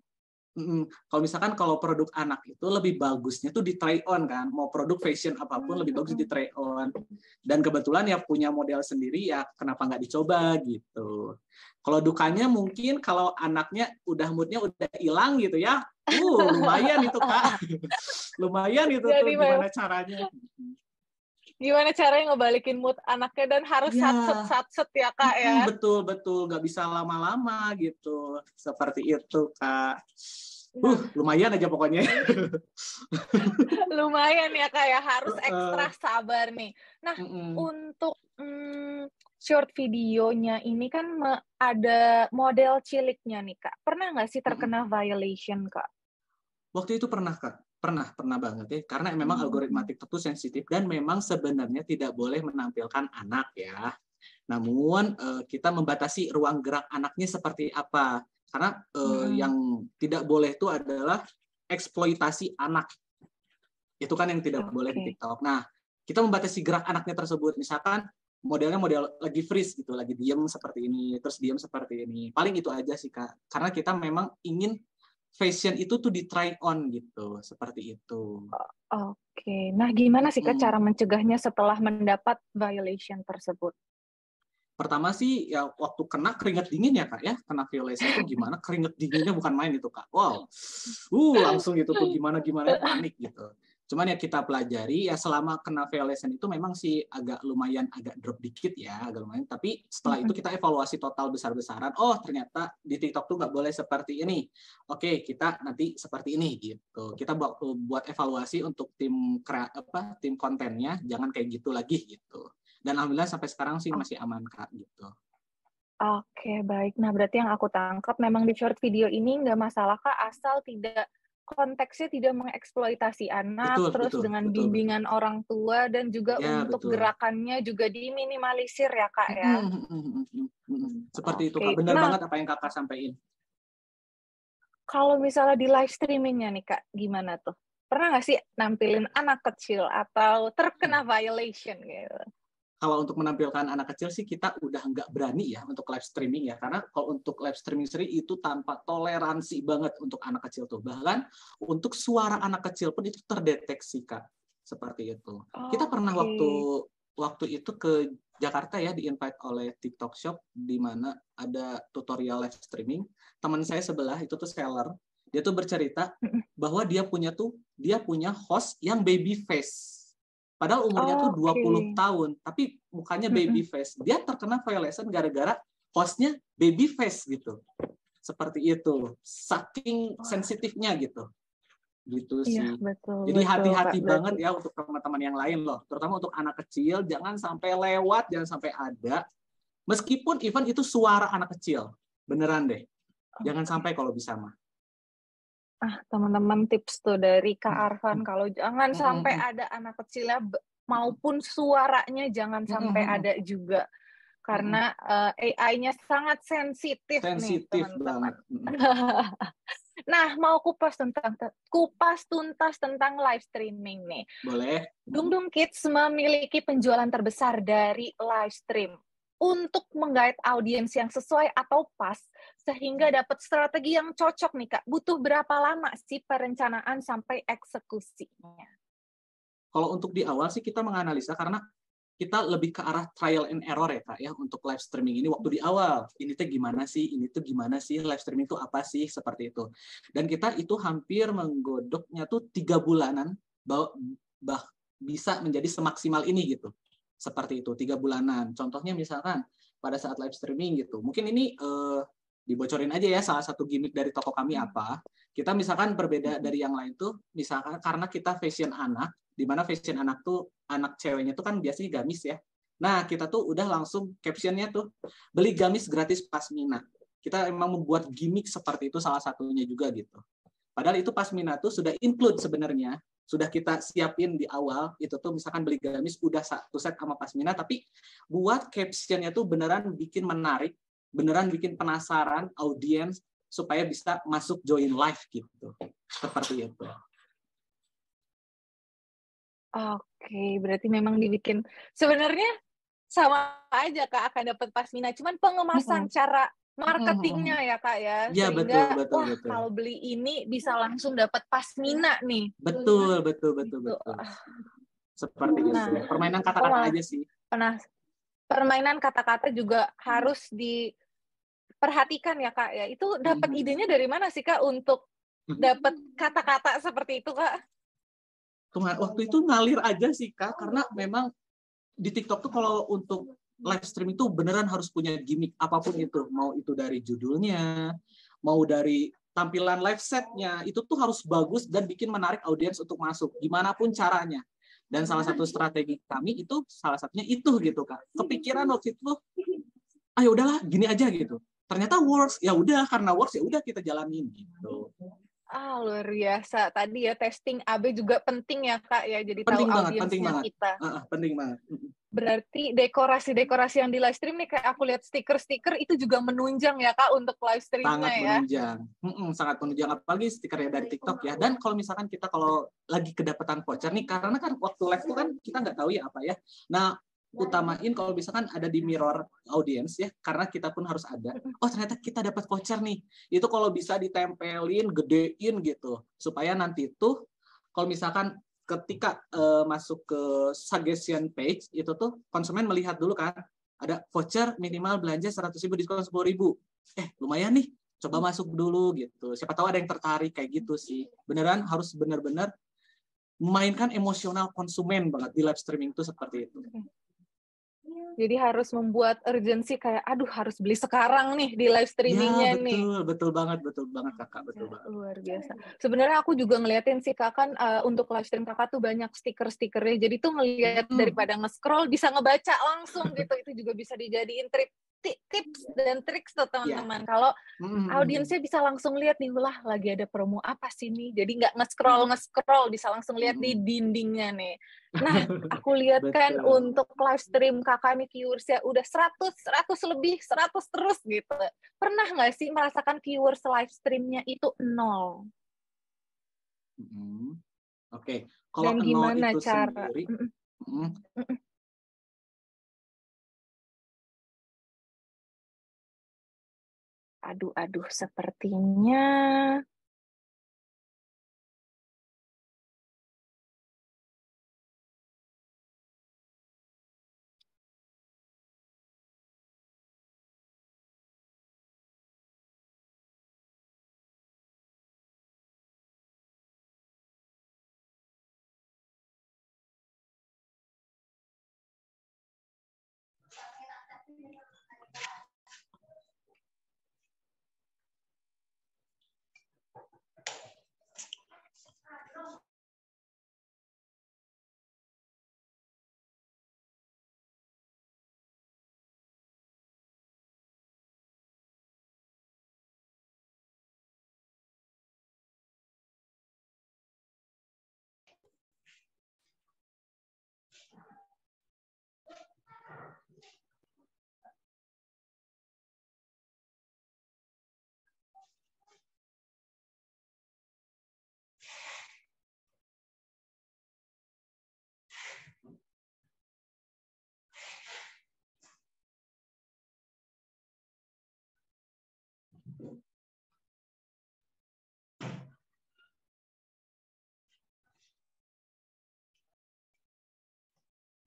S8: misalkan kalau produk anak itu lebih bagusnya tuh di try on kan, mau produk fashion apapun lebih bagus di try on. Dan kebetulan ya punya model sendiri ya kenapa nggak dicoba gitu. Kalau dukanya mungkin kalau anaknya udah moodnya udah hilang gitu ya, lumayan itu Kak, lumayan itu tuh
S7: Jadi
S8: gimana caranya.
S7: gimana caranya ngebalikin mood anaknya dan harus
S8: Ya.
S7: satset ya Kak ya.
S8: Betul, nggak bisa lama-lama gitu, seperti itu Kak. Lumayan aja pokoknya.
S7: Lumayan ya Kak ya, harus ekstra sabar nih. Nah, untuk short videonya ini kan ada model ciliknya nih Kak. Pernah nggak sih terkena violation Kak?
S8: Waktu itu pernah Kak. Pernah banget ya. Karena memang algoritma TikTok itu sensitif dan memang sebenarnya tidak boleh menampilkan anak ya. Namun kita membatasi ruang gerak anaknya seperti apa. Karena yang tidak boleh itu adalah eksploitasi anak. Itu kan yang tidak boleh di TikTok. Nah, kita membatasi gerak anaknya tersebut. Misalkan modelnya model lagi freeze gitu, lagi diem seperti ini, terus diem seperti ini. Paling itu aja sih Kak. Karena kita memang ingin fashion itu tuh di try on gitu, seperti itu.
S7: Oke. Nah, gimana sih Kak cara mencegahnya setelah mendapat violation tersebut?
S8: Pertama sih ya waktu kena keringat dingin ya Kak ya, kena violation itu gimana, keringat dinginnya bukan main itu Kak. Wow. Langsung itu tuh gimana panik gitu. Cuman ya kita pelajari ya selama kena violation itu memang sih agak drop dikit ya, agak lumayan. Tapi setelah itu kita evaluasi total besar-besaran. Oh ternyata di TikTok tuh nggak boleh seperti ini. Oke kita nanti seperti ini gitu. Kita buat evaluasi untuk tim kontennya, jangan kayak gitu lagi gitu. Dan alhamdulillah sampai sekarang sih masih aman Kak gitu.
S7: Oke baik. Nah berarti yang aku tangkap memang di short video ini nggak masalah Kak asal tidak konteksnya tidak mengeksploitasi anak, terus dengan bimbingan orang tua dan juga untuk gerakannya juga diminimalisir ya Kak ya.
S8: Seperti itu Kak, benar banget apa yang Kakak sampaikan.
S7: Kalau misalnya di live streamingnya nih Kak, gimana tuh? Pernah nggak sih nampilin anak kecil atau terkena violation gitu?
S8: Kalau untuk menampilkan anak kecil sih kita udah nggak berani ya untuk live streaming ya, karena kalau untuk live streaming sendiri itu tanpa toleransi banget untuk anak kecil tuh. Bahkan untuk suara anak kecil pun itu terdeteksi Kak, seperti itu. Kita pernah waktu itu ke Jakarta ya di-invite oleh TikTok Shop di mana ada tutorial live streaming. Teman saya sebelah itu tuh seller, dia tuh bercerita bahwa dia punya host yang baby face. Padahal umurnya tuh 20 tahun, tapi mukanya baby face. Dia terkena violation gara-gara hostnya baby face gitu. Seperti itu. Saking sensitifnya gitu. Gitu sih.
S7: Iya, betul,
S8: jadi hati-hati
S7: Kak,
S8: banget ya untuk teman-teman yang lain loh. Terutama untuk anak kecil, jangan sampai lewat, jangan sampai ada. Meskipun even itu suara anak kecil. Beneran deh. Jangan sampai kalau bisa mah.
S7: Teman-teman tips tuh dari Kak Arfan, kalau jangan sampai ada anak kecilnya maupun suaranya jangan sampai ada juga. Karena AI-nya sangat sensitif nih teman-teman. Nah, mau kupas tuntas tentang live streaming nih.
S8: Boleh.
S7: Dung Dung Kids memiliki penjualan terbesar dari live stream. Untuk menggait audiens yang sesuai atau pas, sehingga dapat strategi yang cocok nih Kak, butuh berapa lama sih perencanaan sampai eksekusinya?
S8: Kalau untuk di awal sih kita menganalisa karena kita lebih ke arah trial and error ya Kak ya untuk live streaming ini waktu di awal. Ini tuh gimana sih, live streaming itu apa sih, seperti itu. Dan kita itu hampir menggodoknya tuh 3 bulanan bahwa bisa menjadi semaksimal ini gitu. Seperti itu, 3 bulanan. Contohnya misalkan pada saat live streaming gitu. Mungkin ini dibocorin aja ya salah satu gimmick dari toko kami apa. Kita misalkan berbeda dari yang lain tuh, misalkan karena kita fashion anak, di mana fashion anak tuh, anak ceweknya tuh kan biasanya gamis ya. Nah, kita tuh udah langsung captionnya tuh, beli gamis gratis Pasmina. Kita memang membuat gimmick seperti itu salah satunya juga gitu. Padahal itu Pasmina tuh sudah include sebenarnya. Sudah kita siapin di awal, itu tuh misalkan beli gamis udah satu set sama Pasmina, tapi buat captionnya tuh beneran bikin menarik, beneran bikin penasaran audiens supaya bisa masuk join live gitu. Seperti itu.
S7: Oke, berarti memang dibikin sebenarnya sama aja Kak akan dapat Pasmina, cuman pengemasan cara marketingnya ya Kak ya,
S8: Iya,
S7: sehingga
S8: betul.
S7: kalau beli ini bisa langsung dapat pasmina nih.
S8: Betul. Seperti itu.
S7: Nah,
S8: Permainan
S7: aku
S8: kata-kata
S7: malah
S8: aja sih.
S7: permainan kata-kata juga harus diperhatikan ya Kak ya. Itu dapat idenya dari mana sih Kak untuk dapat kata-kata seperti itu Kak?
S8: Waktu itu ngalir aja sih Kak, karena memang di TikTok tuh kalau untuk live stream itu beneran harus punya gimmick apapun itu, mau itu dari judulnya, mau dari tampilan live setnya, itu tuh harus bagus dan bikin menarik audiens untuk masuk, gimana pun caranya. Dan salah satu strategi kami itu salah satunya itu gitu Kak. Kepikiran waktu itu, ayo udahlah gini aja gitu. Ternyata works, ya udah karena works ya udah kita jalanin gitu.
S7: Luar biasa. Tadi ya testing AB juga penting ya Kak ya, jadi tahu audiensnya kita.
S8: Penting banget.
S7: Berarti dekorasi-dekorasi yang di live stream nih, kayak aku lihat stiker-stiker itu juga menunjang ya Kak untuk live streamnya ya.
S8: Sangat menunjang, apalagi stikernya dari TikTok ya. Dan kalau misalkan kita kalau lagi kedapatan voucher nih, karena kan waktu live itu kan kita nggak tahu ya apa ya. Nah, utamain kalau misalkan ada di mirror audience ya, karena kita pun harus ada. Oh ternyata kita dapat voucher nih. Itu kalau bisa ditempelin, gedein gitu, supaya nanti tuh kalau misalkan ketika masuk ke suggestion page itu tuh konsumen melihat dulu kan, ada voucher minimal belanja 100.000 diskon 10.000. Lumayan nih, coba masuk dulu gitu. Siapa tahu ada yang tertarik kayak gitu sih. Beneran harus benar-benar memainkan emosional konsumen banget di live streaming tuh seperti itu.
S7: Jadi harus membuat urgensi kayak, aduh harus beli sekarang nih di live streamingnya nih.
S8: Betul banget Kakak, betul banget.
S7: Luar biasa. Sebenarnya aku juga ngeliatin sih Kak, kan untuk live stream Kakak tuh banyak stiker-stikernya. Jadi tuh ngeliat daripada nge-scroll bisa ngebaca langsung gitu. Itu juga bisa dijadiin tips dan triks tuh teman-teman. Kalau audiensnya bisa langsung lihat nih, lah lagi ada promo apa sih nih. Jadi nggak nge-scroll, bisa langsung lihat di dindingnya nih. Nah, aku lihat kan untuk live stream Kakak nih viewers ya udah 100 lebih, 100 terus gitu. Pernah nggak sih merasakan viewers live streamnya itu 0?
S8: Oke, kalau 0
S7: gimana
S8: itu
S7: cara?
S8: sendiri,
S7: Aduh, sepertinya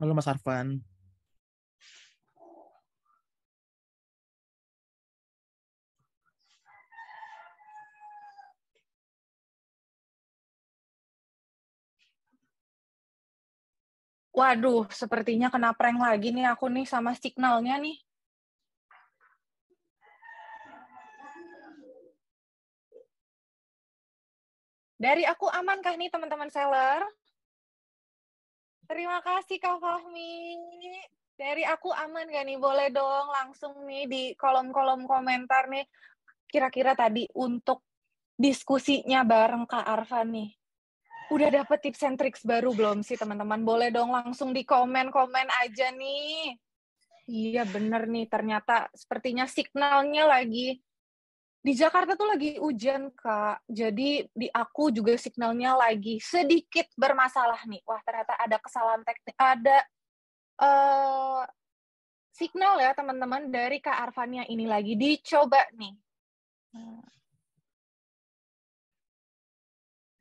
S5: Halo Mas Arfan.
S7: waduh, sepertinya kena prank lagi nih aku nih sama signalnya nih. Dari aku amankah nih teman-teman seller? Terima kasih Kak Fahmi. Dari aku aman gak nih? Boleh dong langsung nih di kolom-kolom komentar nih. Kira-kira tadi untuk diskusinya bareng Kak Arfan nih. Udah dapet tips and tricks baru belum sih teman-teman? Boleh dong langsung di komen-komen aja nih. Iya bener nih, ternyata sepertinya signalnya lagi. Di Jakarta tuh lagi hujan, Kak. Jadi di aku juga signalnya lagi sedikit bermasalah nih. Wah, ternyata ada kesalahan teknik. Ada signal ya teman-teman dari Kak Arfannya ini lagi dicoba nih.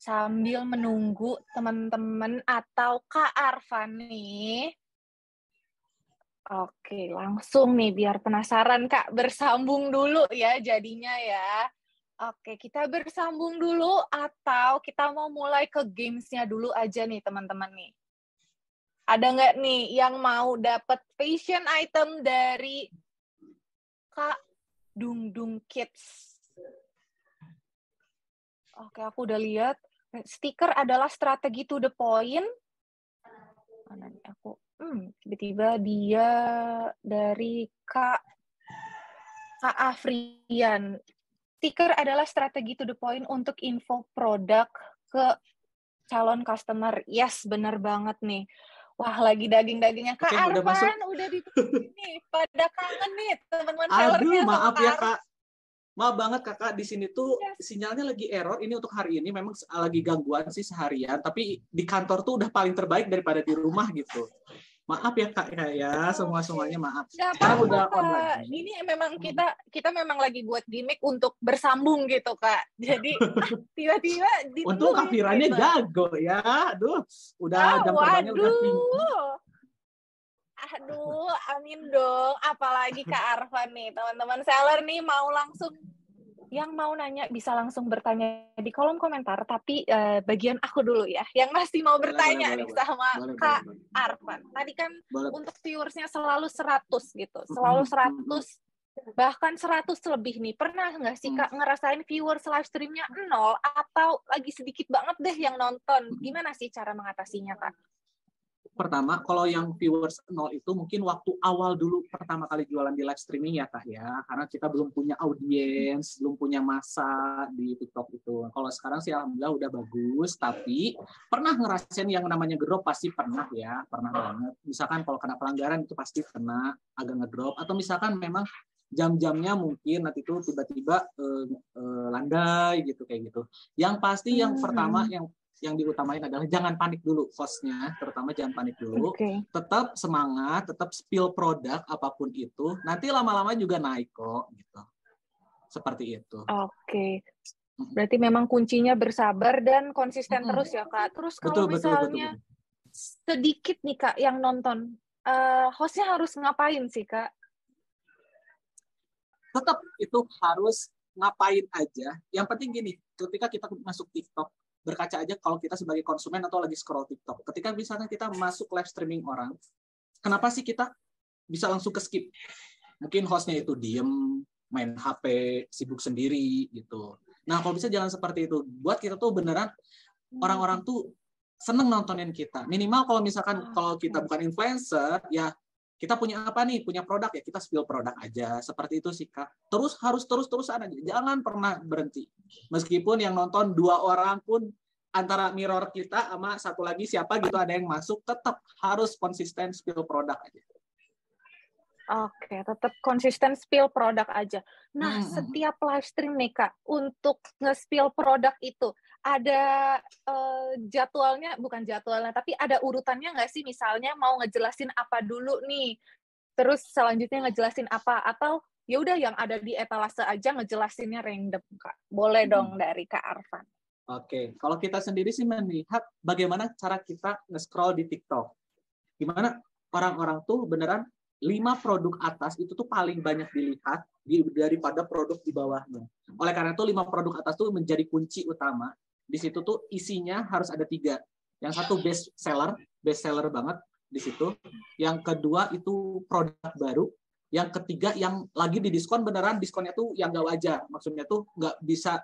S7: Sambil menunggu teman-teman atau Kak Arfan nih. Oke, langsung nih biar penasaran Kak, bersambung dulu ya jadinya ya. Oke, kita bersambung dulu atau kita mau mulai ke games-nya dulu aja nih teman-teman nih. Ada nggak nih yang mau dapat fashion item dari Kak Dung Dung Kids? Oke, aku udah lihat. Stiker adalah strategi to the point. Mana nih aku? Tiba-tiba dia dari Kak Afrian. Stiker adalah strategi to the point untuk info produk ke calon customer. Yes, bener banget nih. Wah, lagi daging-dagingnya. Kak Arfan, udah di nih. Pada kangen nih teman-teman sellernya.
S8: Aduh, maaf ya Kak. Maaf banget Kakak, di sini tuh sinyalnya lagi error. Ini untuk hari ini memang lagi gangguan sih seharian, tapi di kantor tuh udah paling terbaik daripada di rumah gitu. Maaf ya Kak ya, semuanya maaf.
S7: Sekarang udah online. Ini memang kita memang lagi buat gimmick untuk bersambung gitu Kak. Jadi tiba-tiba
S8: untuk Kak Firanya gitu. Jago ya. Aduh, udah jam terbangnya udah tinggi.
S7: Aduh, amin dong. Apalagi Kak Arfan nih, teman-teman seller nih mau langsung, yang mau nanya bisa langsung bertanya di kolom komentar, tapi bagian aku dulu ya, yang masih mau bertanya nih sama Kak Arfan. Tadi kan untuk viewersnya selalu 100 gitu, selalu 100, bahkan 100 lebih nih. Pernah nggak sih Kak ngerasain viewers live streamnya 0 atau lagi sedikit banget deh yang nonton? Gimana sih cara mengatasinya Kak?
S8: Pertama, kalau yang viewers 0 itu mungkin waktu awal dulu pertama kali jualan di live streaming ya Kak ya, karena kita belum punya audiens, belum punya masa di TikTok itu. Kalau sekarang sih alhamdulillah udah bagus, tapi pernah ngerasain yang namanya drop pasti pernah ya, pernah banget. Misalkan kalau kena pelanggaran itu pasti kena agak ngedrop, atau misalkan memang jam-jamnya mungkin nanti itu tiba-tiba landai gitu kayak gitu. Yang pasti yang pertama yang diutamain adalah jangan panik dulu hostnya, terutama jangan panik dulu. Tetap semangat, tetap spill produk apapun itu. Nanti lama-lama juga naik kok gitu. Seperti itu.
S7: Oke. Berarti memang kuncinya bersabar dan konsisten terus ya Kak. Terus kalau misalnya sedikit nih Kak yang nonton, hostnya harus ngapain sih Kak?
S8: Tetap itu harus ngapain aja. Yang penting gini, ketika kita masuk TikTok, berkaca aja kalau kita sebagai konsumen atau lagi scroll TikTok. Ketika misalnya kita masuk live streaming orang, kenapa sih kita bisa langsung ke skip? Mungkin hostnya itu diem, main HP, sibuk sendiri gitu. Nah, kalau bisa jangan seperti itu. Buat kita tuh beneran orang-orang tuh seneng nontonin kita. Minimal kalau misalkan kalau kita bukan influencer, ya kita punya apa nih? Punya produk ya, kita spill produk aja. Seperti itu sih, Kak. Harus terus-terusan aja. Jangan pernah berhenti. Meskipun yang nonton 2 orang pun antara mirror kita sama satu lagi siapa gitu ada yang masuk, tetap harus konsisten spill produk aja.
S7: Oke, tetap konsisten spill produk aja. Nah, setiap live stream nih, Kak, untuk nge-spill produk itu, ada bukan jadwalnya, tapi ada urutannya nggak sih? Misalnya mau ngejelasin apa dulu nih, terus selanjutnya ngejelasin apa, atau ya udah yang ada di etalase aja ngejelasinnya random, Kak. Boleh dong dari Kak Arfan.
S8: Oke, kalau kita sendiri sih melihat bagaimana cara kita nge-scroll di TikTok. Gimana orang-orang tuh beneran 5 produk atas itu tuh paling banyak dilihat daripada produk di bawahnya. Oleh karena itu 5 produk atas tuh menjadi kunci utama. Di situ tuh isinya harus ada 3. Yang satu best seller banget di situ. Yang kedua itu produk baru. Yang ketiga yang lagi di diskon beneran diskonnya tuh yang nggak wajar. Maksudnya tuh nggak bisa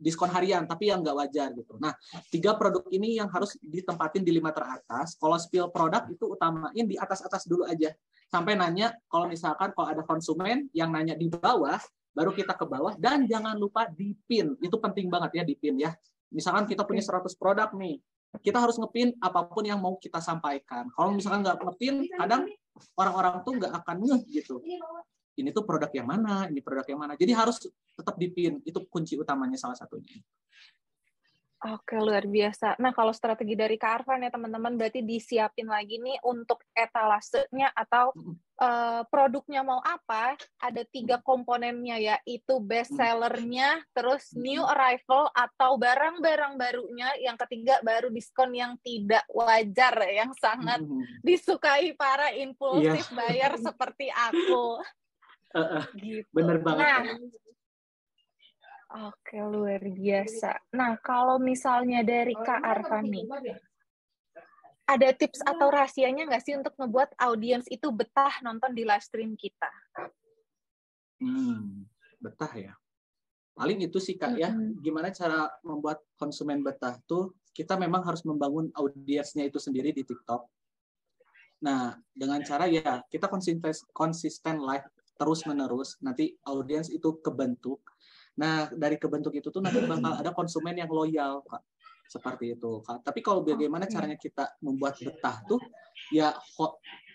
S8: diskon harian, tapi yang nggak wajar gitu. Nah, 3 produk ini yang harus ditempatin di 5 teratas. Kalau spill produk itu utamain di atas-atas dulu aja. Sampai nanya, kalau misalkan kalau ada konsumen yang nanya di bawah, baru kita ke bawah, dan jangan lupa di pin. Itu penting banget ya, di pin ya. Misalkan kita punya 100 produk nih, kita harus ngepin apapun yang mau kita sampaikan. Kalau misalkan nggak ngepin, kadang orang-orang tuh nggak akan ngeh gitu. Ini tuh produk yang mana, ini produk yang mana. Jadi harus tetap dipin, itu kunci utamanya salah satunya.
S7: Oke, luar biasa. Nah, kalau strategi dari Kak Arfan ya teman-teman, berarti disiapin lagi nih untuk etalasenya atau produknya mau apa, ada 3 komponennya, yaitu best sellernya, terus new arrival atau barang-barang barunya, yang ketiga baru diskon yang tidak wajar, yang sangat disukai para impulsif buyer seperti aku. Gitu.
S8: Bener banget.
S7: Nah, oke, luar biasa. Nah, kalau misalnya dari Kak Arfan nih, ada tips atau rahasianya nggak sih untuk ngebuat audiens itu betah nonton di live stream kita?
S8: Betah ya. Paling itu sih Kak ya. Gimana cara membuat konsumen betah tuh, kita memang harus membangun audiensnya itu sendiri di TikTok. Nah, dengan cara ya kita konsisten live terus-menerus, nanti audiens itu kebentuk. Nah, dari kebentuk itu tuh nanti bakal ada konsumen yang loyal, Kak. Seperti itu, Kak. Tapi kalau bagaimana caranya kita membuat betah tuh, ya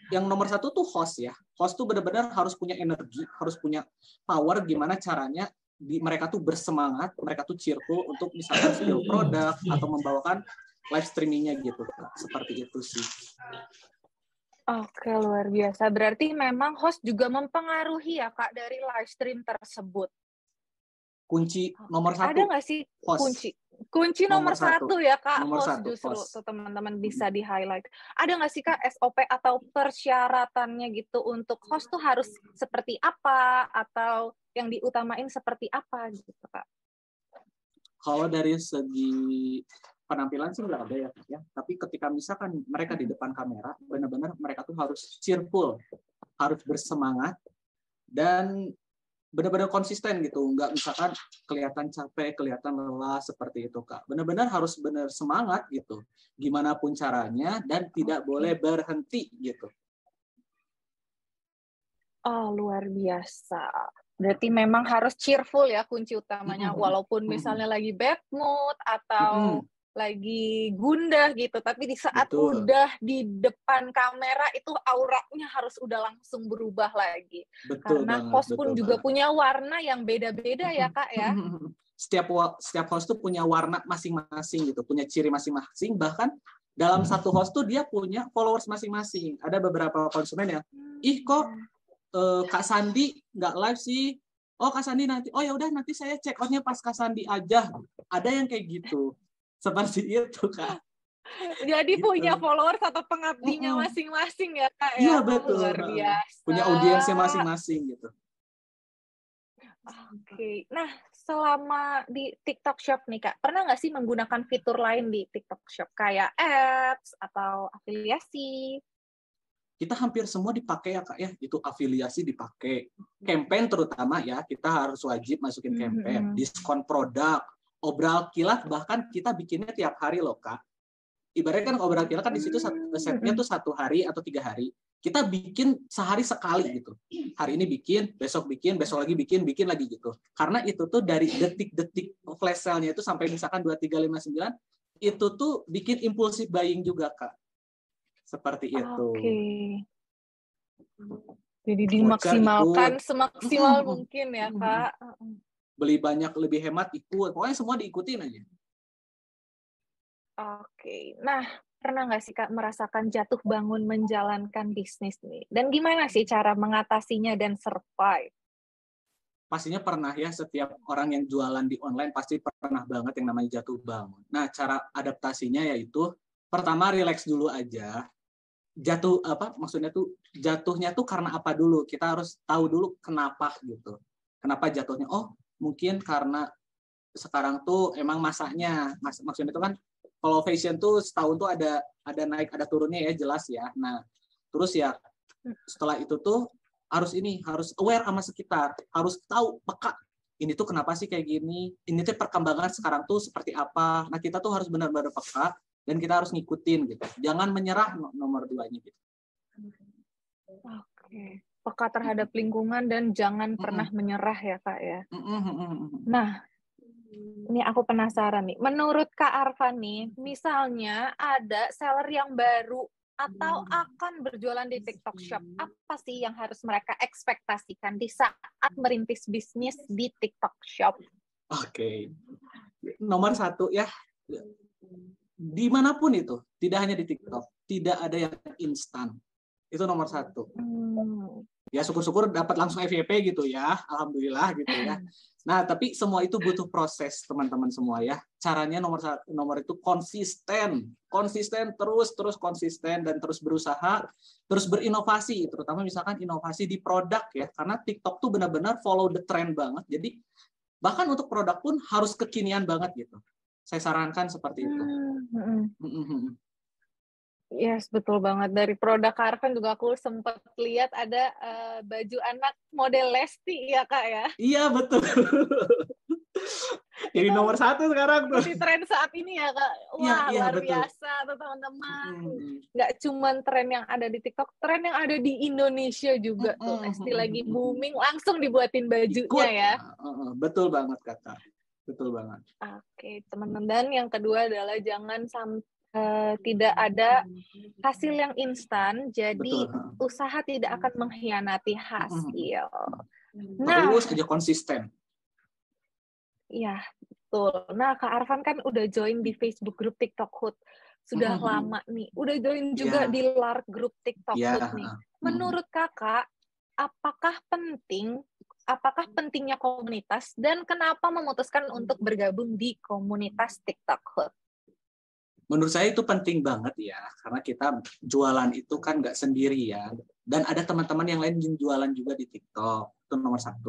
S8: yang nomor satu tuh host ya. Host tuh benar-benar harus punya energi, harus punya power gimana caranya mereka tuh bersemangat, mereka tuh cheerful untuk misalkan spill produk atau membawakan live streamingnya gitu, Kak. Seperti itu sih.
S7: Oke, luar biasa. Berarti memang host juga mempengaruhi ya, Kak, dari live stream tersebut.
S8: Kunci nomor satu.
S7: Ada nggak sih
S8: host.
S7: Kunci nomor satu ya, Kak,
S8: nomor
S7: host
S8: satu,
S7: justru
S8: host.
S7: tuh teman-teman bisa di-highlight. Ada nggak sih, Kak, SOP atau persyaratannya gitu untuk host tuh harus seperti apa atau yang diutamain seperti apa gitu, Kak?
S8: Kalau dari segi penampilan sih nggak ada ya, Kak, ya. Tapi ketika misalkan mereka di depan kamera, benar-benar mereka tuh harus cheerful, harus bersemangat, dan benar-benar konsisten gitu, nggak misalkan kelihatan capek, kelihatan lelah seperti itu, Kak. Benar-benar harus benar semangat gitu, gimana pun caranya, dan tidak boleh berhenti gitu.
S7: Oh, luar biasa. Berarti memang harus cheerful ya kunci utamanya, walaupun misalnya lagi bad mood atau lagi gundah gitu, tapi di saat udah di depan kamera itu auranya harus udah langsung berubah lagi. Karena host pun juga punya warna yang beda-beda ya, Kak ya.
S8: Setiap host tuh punya warna masing-masing gitu, punya ciri masing-masing, bahkan dalam satu host tuh dia punya followers masing-masing. Ada beberapa konsumen yang, kok Kak Sandi nggak live sih? Oh, Kak Sandi nanti. Oh ya udah, nanti saya check outnya pas Kak Sandi aja. Ada yang kayak gitu. Seperti itu, Kak.
S7: Jadi gitu. Punya followers atau pengabdinya masing-masing ya, Kak?
S8: Iya, betul.
S7: Luar biasa.
S8: Punya audiensnya masing-masing gitu.
S7: Oke. Nah, selama di TikTok Shop nih, Kak, pernah nggak sih menggunakan fitur lain di TikTok Shop? Kayak ads atau afiliasi?
S8: Kita hampir semua dipakai ya, Kak ya. Itu afiliasi dipakai. Campaign terutama ya, kita harus wajib masukin campaign. Diskon produk. Obral kilat bahkan kita bikinnya tiap hari loh, Kak. Ibaratnya kan obral kilat kan di situ setnya tuh 1 hari atau 3 hari. Kita bikin sehari sekali gitu. Hari ini bikin, besok lagi bikin lagi gitu. Karena itu tuh dari detik-detik flash sale-nya itu sampai misalkan 2359 itu tuh bikin impulsif buying juga, Kak. Seperti itu.
S7: Oke. Jadi dimaksimalkan semaksimal mungkin ya, Kak.
S8: Beli banyak lebih hemat ikut, pokoknya semua diikutin aja.
S7: Oke, nah pernah nggak sih Kak merasakan jatuh bangun menjalankan bisnis nih? Dan gimana sih cara mengatasinya dan survive?
S8: Pastinya pernah ya, setiap orang yang jualan di online pasti pernah banget yang namanya jatuh bangun. Nah, cara adaptasinya yaitu pertama relax dulu aja. Maksudnya tuh jatuhnya tuh karena apa dulu? Kita harus tahu dulu kenapa gitu. Kenapa jatuhnya? Oh, mungkin karena sekarang tuh emang masanya, maksudnya itu kan kalau fashion tuh setahun tuh ada naik ada turunnya ya, jelas ya. Nah, terus ya setelah itu tuh harus aware sama sekitar, harus tahu peka ini tuh kenapa sih kayak gini, ini tuh perkembangan sekarang tuh seperti apa. Nah, kita tuh harus benar-benar peka dan kita harus ngikutin gitu. Jangan menyerah nomor 2-nya gitu.
S7: Oke. Peka terhadap lingkungan dan jangan pernah menyerah ya, Kak ya. Nah, ini aku penasaran nih. Menurut Kak Arfan nih, misalnya ada seller yang baru atau akan berjualan di TikTok Shop, apa sih yang harus mereka ekspektasikan di saat merintis bisnis di TikTok Shop?
S8: Oke. Nomor 1 ya, dimanapun itu, tidak hanya di TikTok, tidak ada yang instan. Itu nomor 1. Ya syukur-syukur dapat langsung FYP gitu ya, alhamdulillah gitu ya. Nah tapi semua itu butuh proses teman-teman semua ya. Caranya nomor itu konsisten terus konsisten dan terus berusaha, terus berinovasi, terutama misalkan inovasi di produk ya, karena TikTok tuh benar-benar follow the trend banget. Jadi bahkan untuk produk pun harus kekinian banget gitu. Saya sarankan seperti itu.
S7: Yes, betul banget. Dari produk Karvan juga aku sempat lihat ada baju anak model Lesti ya Kak ya.
S8: Iya betul. Jadi nomor 1 sekarang tuh.
S7: Di tren saat ini ya Kak. Wah
S8: Iya,
S7: luar
S8: betul.
S7: biasa tuh teman-teman. Nggak cuma tren yang ada di TikTok, tren yang ada di Indonesia juga tuh. Lesti lagi booming, langsung dibuatin bajunya ya.
S8: Betul banget Kakak. Betul banget.
S7: Oke, teman-teman. Dan yang kedua adalah jangan tidak ada hasil yang instan, jadi usaha tidak akan mengkhianati hasil. Nah,
S8: terus aja konsisten.
S7: Iya, betul. Nah, Kak Arfan kan udah join di Facebook grup TikTok Hood. Sudah lama nih. Udah join juga di LARK grup TikTok Hood nih. Menurut Kakak, apakah pentingnya komunitas dan kenapa memutuskan untuk bergabung di komunitas TikTok Hood?
S8: Menurut saya itu penting banget ya, karena kita jualan itu kan nggak sendiri ya, dan ada teman-teman yang lain yang jualan juga di TikTok, itu nomor 1.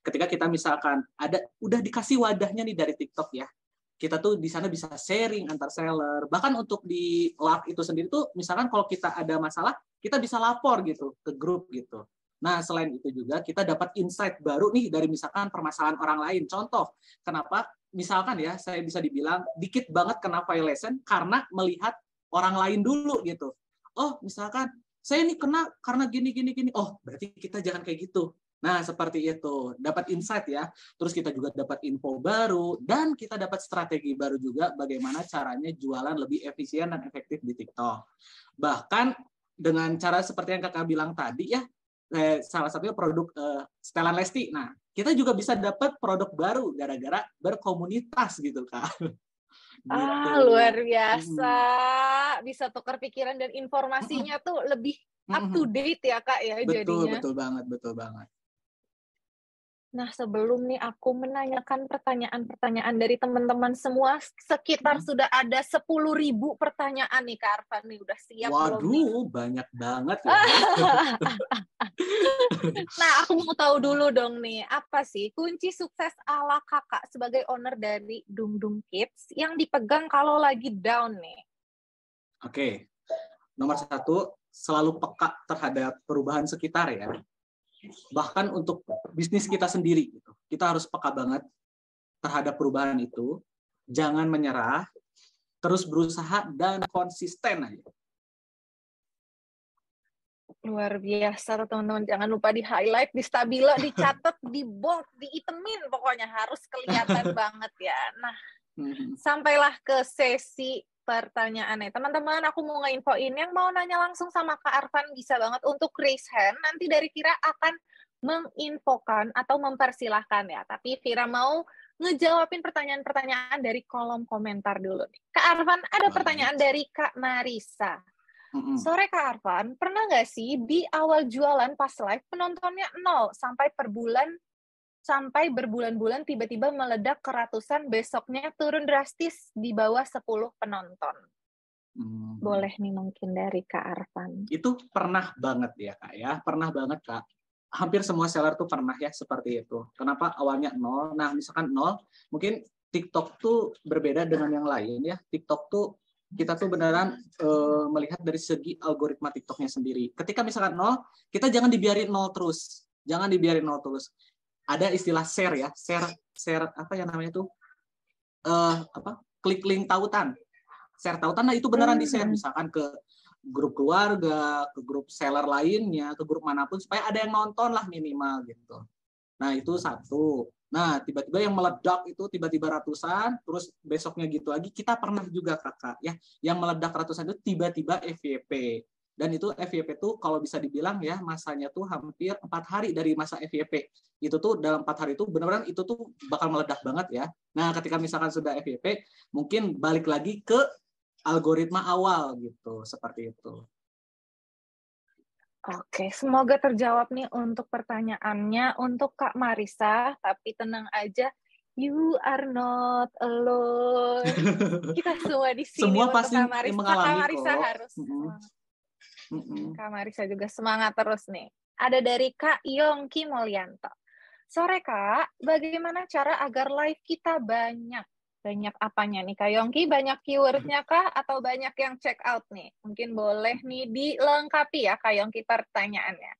S8: Ketika kita misalkan udah dikasih wadahnya nih dari TikTok ya, kita tuh di sana bisa sharing antar seller, bahkan untuk di LARK itu sendiri tuh, misalkan kalau kita ada masalah, kita bisa lapor gitu ke grup gitu. Nah, selain itu juga kita dapat insight baru nih dari misalkan permasalahan orang lain. Contoh, kenapa misalkan ya saya bisa dibilang dikit banget kena violation karena melihat orang lain dulu gitu. Oh, misalkan saya ini kena karena gini. Oh, berarti kita jangan kayak gitu. Nah, seperti itu. Dapat insight ya. Terus kita juga dapat info baru dan kita dapat strategi baru juga bagaimana caranya jualan lebih efisien dan efektif di TikTok. Bahkan dengan cara seperti yang Kakak bilang tadi ya, salah satunya produk setelan Lesti. Nah, kita juga bisa dapat produk baru gara-gara berkomunitas gitu, Kak. Gitu.
S7: Luar biasa. Bisa tukar pikiran dan informasinya tuh lebih up to date ya, Kak ya jadinya.
S8: Betul banget.
S7: Nah, sebelum nih aku menanyakan pertanyaan-pertanyaan dari teman-teman semua, sekitar sudah ada 10.000 pertanyaan nih Kak Arfan nih, udah siap belum nih?
S8: Waduh, banyak banget ya.
S7: Nah, aku mau tahu dulu dong nih, apa sih kunci sukses ala Kakak sebagai owner dari Dung Dung Kids yang dipegang kalau lagi down nih?
S8: Oke, nomor 1, selalu peka terhadap perubahan sekitar ya. Bahkan untuk bisnis kita sendiri gitu. Kita harus peka banget terhadap perubahan itu, jangan menyerah, terus berusaha dan konsisten aja.
S7: Luar biasa teman-teman, jangan lupa di highlight, di stabilo, dicatat, di bold, diitemin, pokoknya harus kelihatan banget ya. Nah, sampailah ke sesi pertanyaannya. Teman-teman, aku mau nge-infoin yang mau nanya langsung sama Kak Arfan bisa banget untuk raise hand. Nanti dari Vira akan menginfokan atau mempersilahkan ya. Tapi Vira mau ngejawabin pertanyaan-pertanyaan dari kolom komentar dulu. Kak Arfan, ada pertanyaan dari Kak Marisa. Sore Kak Arfan, pernah nggak sih di awal jualan pas live penontonnya 0 sampai berbulan-bulan tiba-tiba meledak ke ratusan, besoknya turun drastis di bawah 10 penonton? Boleh nih mungkin dari Kak Arfan.
S8: Itu pernah banget ya Kak ya, pernah banget Kak. Hampir semua seller tuh pernah ya seperti itu. Kenapa awalnya 0? Nah misalkan 0, mungkin TikTok tuh berbeda dengan yang lain ya. TikTok tuh kita tuh beneran melihat dari segi algoritma TikToknya sendiri. Ketika misalkan 0, kita jangan dibiarin 0 terus. Jangan dibiarin 0 terus. Ada istilah share ya, share apa yang namanya tuh klik link tautan, share tautan. Nah itu beneran di share misalkan ke grup keluarga, ke grup seller lainnya, ke grup manapun supaya ada yang nonton lah minimal gitu. Nah itu 1. Nah tiba-tiba yang meledak itu tiba-tiba ratusan, terus besoknya gitu lagi. Kita pernah juga Kakak ya, yang meledak ratusan itu tiba-tiba FYP. Dan itu FYP tuh kalau bisa dibilang ya masanya tuh hampir 4 hari dari masa FYP. Itu tuh dalam 4 hari itu benar-benar itu tuh bakal meledak banget ya. Nah ketika misalkan sudah FYP, mungkin balik lagi ke algoritma awal gitu, seperti itu.
S7: Oke, semoga terjawab nih untuk pertanyaannya untuk Kak Marisa, tapi tenang aja, you are not alone. Kita semua di sini
S8: Semua
S7: untuk
S8: pasti
S7: Kak Marisa. Kak
S8: mengalami
S7: Marisa
S8: kok.
S7: harus semangat.
S8: Mm-mm.
S7: Kak Marisa juga semangat terus nih. Ada dari Kak Yongki Mulyanto. Sore Kak, bagaimana cara agar live kita banyak? Banyak apanya nih Kak Yongki? Banyak keywordnya kah? Atau banyak yang check out nih? Mungkin boleh nih dilengkapi ya Kak Yongki pertanyaannya.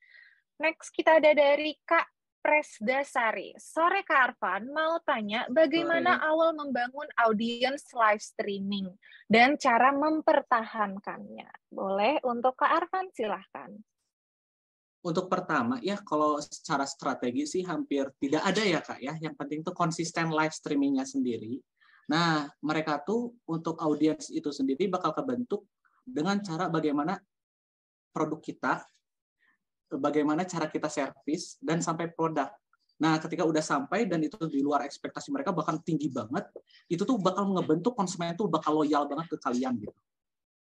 S7: Next kita ada dari Kak Presdasari. Sore Kak Arfan, mau tanya bagaimana awal membangun audiens live streaming dan cara mempertahankannya. Boleh untuk Kak Arfan silahkan.
S8: Untuk pertama ya kalau secara strategi sih hampir tidak ada ya Kak ya. Yang penting tuh konsisten live streamingnya sendiri. Nah mereka tuh untuk audiens itu sendiri bakal kebentuk dengan cara bagaimana produk kita, bagaimana cara kita servis dan sampai produk. Nah ketika udah sampai dan itu di luar ekspektasi mereka bahkan tinggi banget, itu tuh bakal ngebentuk konsumen tuh bakal loyal banget ke kalian gitu.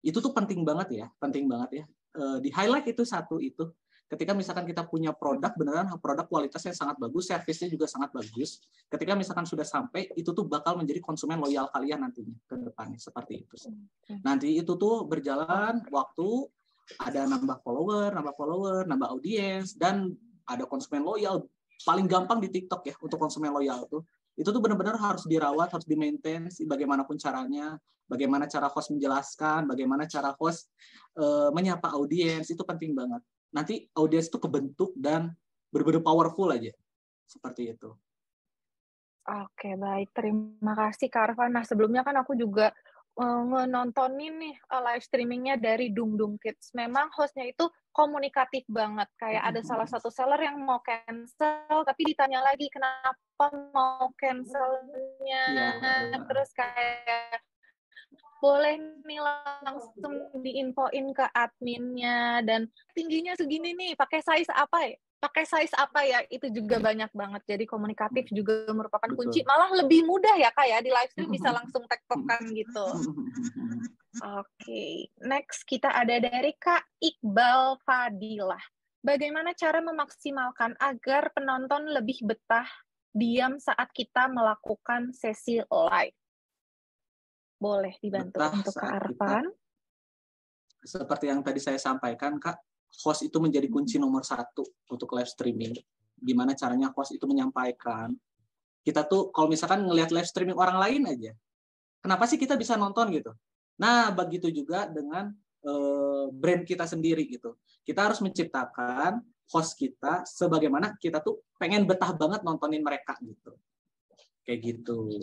S8: Itu tuh penting banget ya. Di highlight itu satu itu. Ketika misalkan kita punya produk, beneran produk kualitasnya sangat bagus, servisnya juga sangat bagus. Ketika misalkan sudah sampai, itu tuh bakal menjadi konsumen loyal kalian nantinya ke depannya. Seperti itu. Nanti itu tuh berjalan waktu, ada nambah follower, nambah audiens, dan ada konsumen loyal. Paling gampang di TikTok ya, untuk konsumen loyal tuh. Itu tuh benar-benar harus dirawat, harus di-maintain, bagaimanapun caranya, bagaimana cara host menjelaskan, bagaimana cara host menyapa audiens, itu penting banget. Nanti audiens itu kebentuk dan benar-benar powerful aja. Seperti itu.
S7: Oke, baik. Terima kasih, Kak Arfan. Nah, sebelumnya kan aku juga nontonin nih live streamingnya dari Dung Dung Kids. Memang hostnya itu komunikatif banget. Kayak ada salah satu seller yang mau cancel, tapi ditanya lagi kenapa mau cancelnya. Terus kayak boleh nih langsung diinfoin ke adminnya dan tingginya segini nih, pakai size apa ya, itu juga banyak banget. Jadi komunikatif juga merupakan kunci. Malah lebih mudah ya Kak ya, di live stream bisa langsung tektokan gitu. Oke, next kita ada dari Kak Iqbal Fadilah. Bagaimana cara memaksimalkan agar penonton lebih betah diam saat kita melakukan sesi live? Boleh dibantu untuk Kak Arfan.
S8: Seperti yang tadi saya sampaikan, Kak, host itu menjadi kunci nomor 1 untuk live streaming. Gimana caranya host itu menyampaikan. Kita tuh kalau misalkan ngelihat live streaming orang lain aja, kenapa sih kita bisa nonton gitu? Nah, begitu juga dengan brand kita sendiri gitu. Kita harus menciptakan host kita sebagaimana kita tuh pengen betah banget nontonin mereka gitu. Kayak gitu.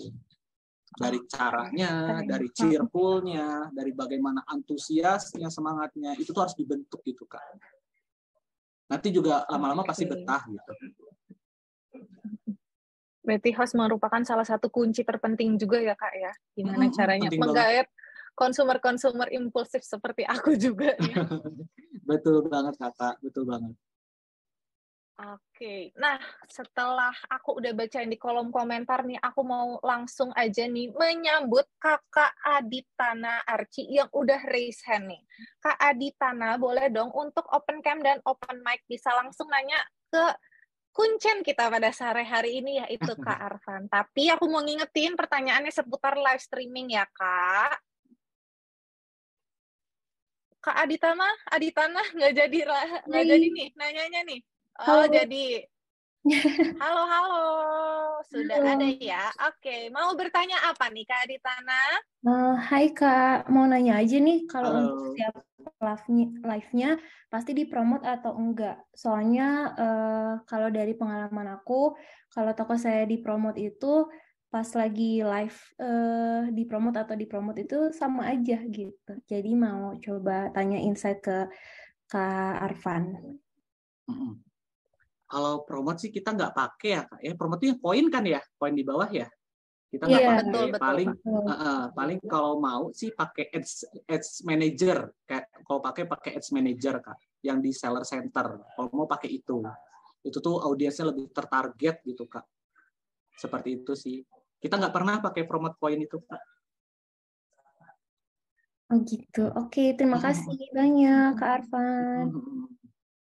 S8: Dari caranya, dari cheerful-nya, dari bagaimana antusiasnya, semangatnya, itu tuh harus dibentuk gitu, Kak. Nanti juga lama-lama pasti betah gitu.
S7: Berarti host merupakan salah satu kunci terpenting juga ya, Kak ya. Gimana caranya menggait konsumer-konsumer impulsif seperti aku juga. Ya.
S8: Betul banget, Kakak. Betul banget.
S7: Oke, nah setelah aku udah bacain di kolom komentar nih, aku mau langsung aja nih menyambut Kakak Aditana Arci yang udah raise hand nih. Kak Aditana, boleh dong untuk open cam dan open mic bisa langsung nanya ke kuncen kita pada sore hari ini yaitu Kak Arfan. Tapi aku mau ngingetin pertanyaannya seputar live streaming ya Kak. Kak Aditana nggak jadi nih nanyanya nih. Oh, halo. Jadi halo, sudah ada ya. Oke, mau bertanya apa nih Kak Aditana?
S12: Hai Kak, mau nanya aja nih kalau untuk setiap live-nya pasti dipromot atau enggak? Soalnya kalau dari pengalaman aku, kalau toko saya dipromot itu pas lagi live dipromot atau dipromot itu sama aja gitu. Jadi mau coba tanya insight ke Kak Arfan.
S8: Kalau promote sih kita nggak pakai ya Kak. Ya promote itu poin kan ya, poin di bawah ya. Kita nggak pakai. Paling kalau mau sih pakai ads manager. Kayak kalau pakai ads manager Kak, yang di seller center. Kalau mau pakai itu tuh audiensnya lebih tertarget gitu Kak. Seperti itu sih. Kita nggak pernah pakai promote poin itu Kak.
S12: Oh gitu. Oke, terima kasih banyak Kak Arfan.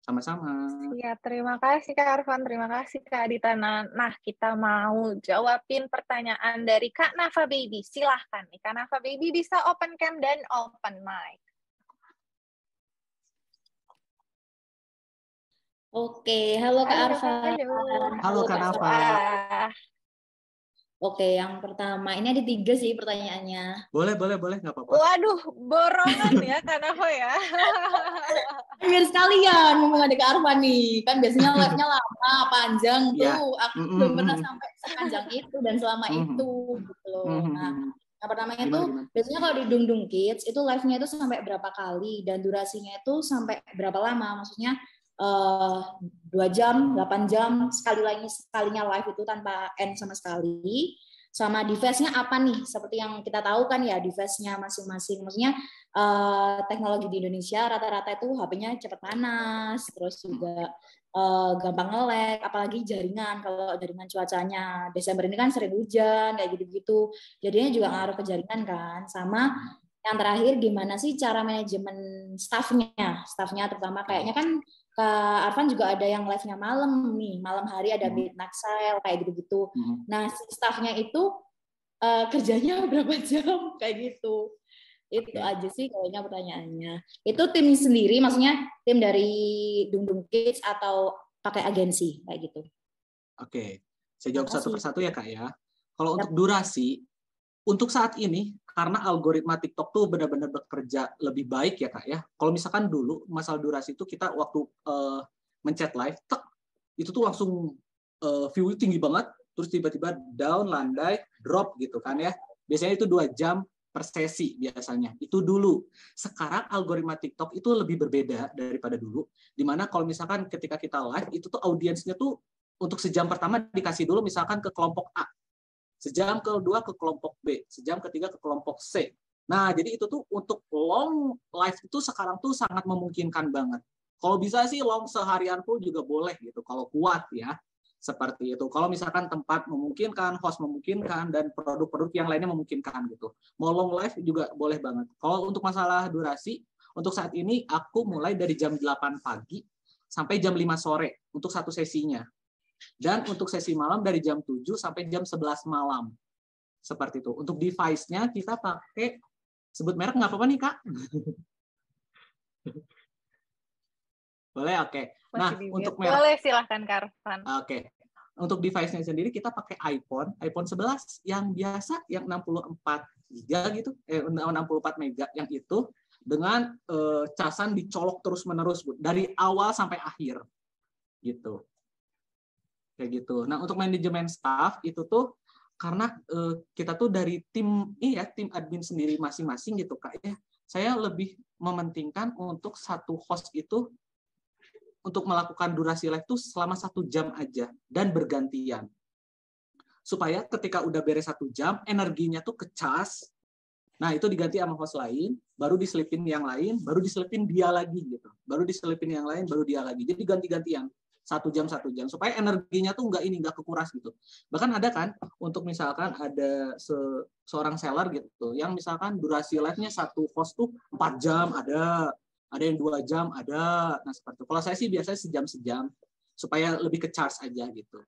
S8: Sama-sama.
S7: Ya, terima kasih Kak Arfan, terima kasih Kak Adita. Nah, kita mau jawabin pertanyaan dari Kak Nafa Baby. Silahkan nih, Kak Nafa Baby bisa open cam dan open mic.
S13: Oke, halo Kak Arfan.
S8: Halo Kak Nafa.
S13: Oke, yang pertama, ini ada 3 sih pertanyaannya.
S8: Boleh, nggak apa-apa.
S7: Waduh, borongan ya Kak Nafa ya.
S13: Biar sekalian, ngomong ada Kak Arfan nih. Kan biasanya live-nya lama, panjang tuh.
S8: Ya.
S13: Aku belum pernah sampai sepanjang itu dan selama itu. Gitu loh. Nah, yang pertamanya tuh, biasanya kalau di Dung Kids, itu live-nya itu sampai berapa kali. Dan durasinya itu sampai berapa lama. Maksudnya, 2 jam, 8 jam, sekalinya live itu tanpa end sama sekali. Sama device-nya apa nih? Seperti yang kita tahu kan ya, device-nya masing-masing. Maksudnya teknologi di Indonesia rata-rata itu HP-nya cepat panas, terus juga gampang nge-lag, apalagi jaringan. Kalau jaringan cuacanya Desember ini kan sering hujan, kayak gitu-gitu. Jadinya juga ngaruh ke jaringan kan. Sama yang terakhir, gimana sih cara manajemen staff-nya? Staff-nya terutama kayaknya kan Kak Arfan juga ada yang live-nya malam nih, malam hari ada midnight sale kayak gitu-gitu. Nah, si staff-nya itu kerjanya berapa jam kayak gitu. Itu aja sih kayaknya pertanyaannya. Itu tim sendiri, maksudnya tim dari Dung Kids atau pakai agensi kayak gitu.
S8: Oke, saya jawab satu persatu ya Kak ya. Kalau untuk durasi, untuk saat ini karena algoritma TikTok tuh benar-benar bekerja lebih baik ya Kak ya. Kalau misalkan dulu masalah durasi itu kita waktu menchat live, itu tuh langsung view tinggi banget, terus tiba-tiba down, landai, drop gitu kan ya. Biasanya itu 2 jam per sesi biasanya. Itu dulu. Sekarang algoritma TikTok itu lebih berbeda daripada dulu. Dimana kalau misalkan ketika kita live, itu tuh audiensnya tuh untuk sejam pertama dikasih dulu misalkan ke kelompok A. Sejam kedua ke kelompok B, sejam ketiga ke kelompok C. Nah, jadi itu tuh untuk long live itu sekarang tuh sangat memungkinkan banget. Kalau bisa sih long seharian pun juga boleh gitu, kalau kuat ya. Seperti itu. Kalau misalkan tempat memungkinkan, host memungkinkan, dan produk-produk yang lainnya memungkinkan gitu. Mau long live juga boleh banget. Kalau untuk masalah durasi, untuk saat ini aku mulai dari jam 8 pagi sampai jam 5 sore untuk satu sesinya. Dan untuk sesi malam dari jam 7 sampai jam 11 malam. Seperti itu. Untuk device-nya kita pakai, sebut merek nggak apa-apa nih, Kak? Boleh, oke. Nah, untuk merek.
S7: Boleh, silahkan, Karvan.
S8: Oke. Untuk device-nya sendiri kita pakai iPhone 11 yang biasa, yang 64 giga gitu, 64 mega yang itu, dengan casan dicolok terus-menerus, Bu, dari awal sampai akhir. Gitu. Kayak gitu. Nah, untuk manajemen staff itu tuh karena kita tuh dari tim tim admin sendiri masing-masing gitu Kak ya. Saya lebih mementingkan untuk satu host itu untuk melakukan durasi live tuh selama 1 jam aja dan bergantian. Supaya ketika udah beres 1 jam, energinya tuh kecas. Nah, itu diganti sama host lain, baru diselipin yang lain, baru diselipin dia lagi gitu. Baru diselipin yang lain, baru dia lagi. Jadi ganti-gantian. 1 jam supaya energinya tuh nggak kekuras gitu. Bahkan ada kan untuk misalkan ada seorang seller gitu yang misalkan durasi live-nya satu host tuh 4 jam ada yang 2 jam ada. Nah, seperti itu. Kalau saya sih biasanya sejam supaya lebih ke charge aja gitu.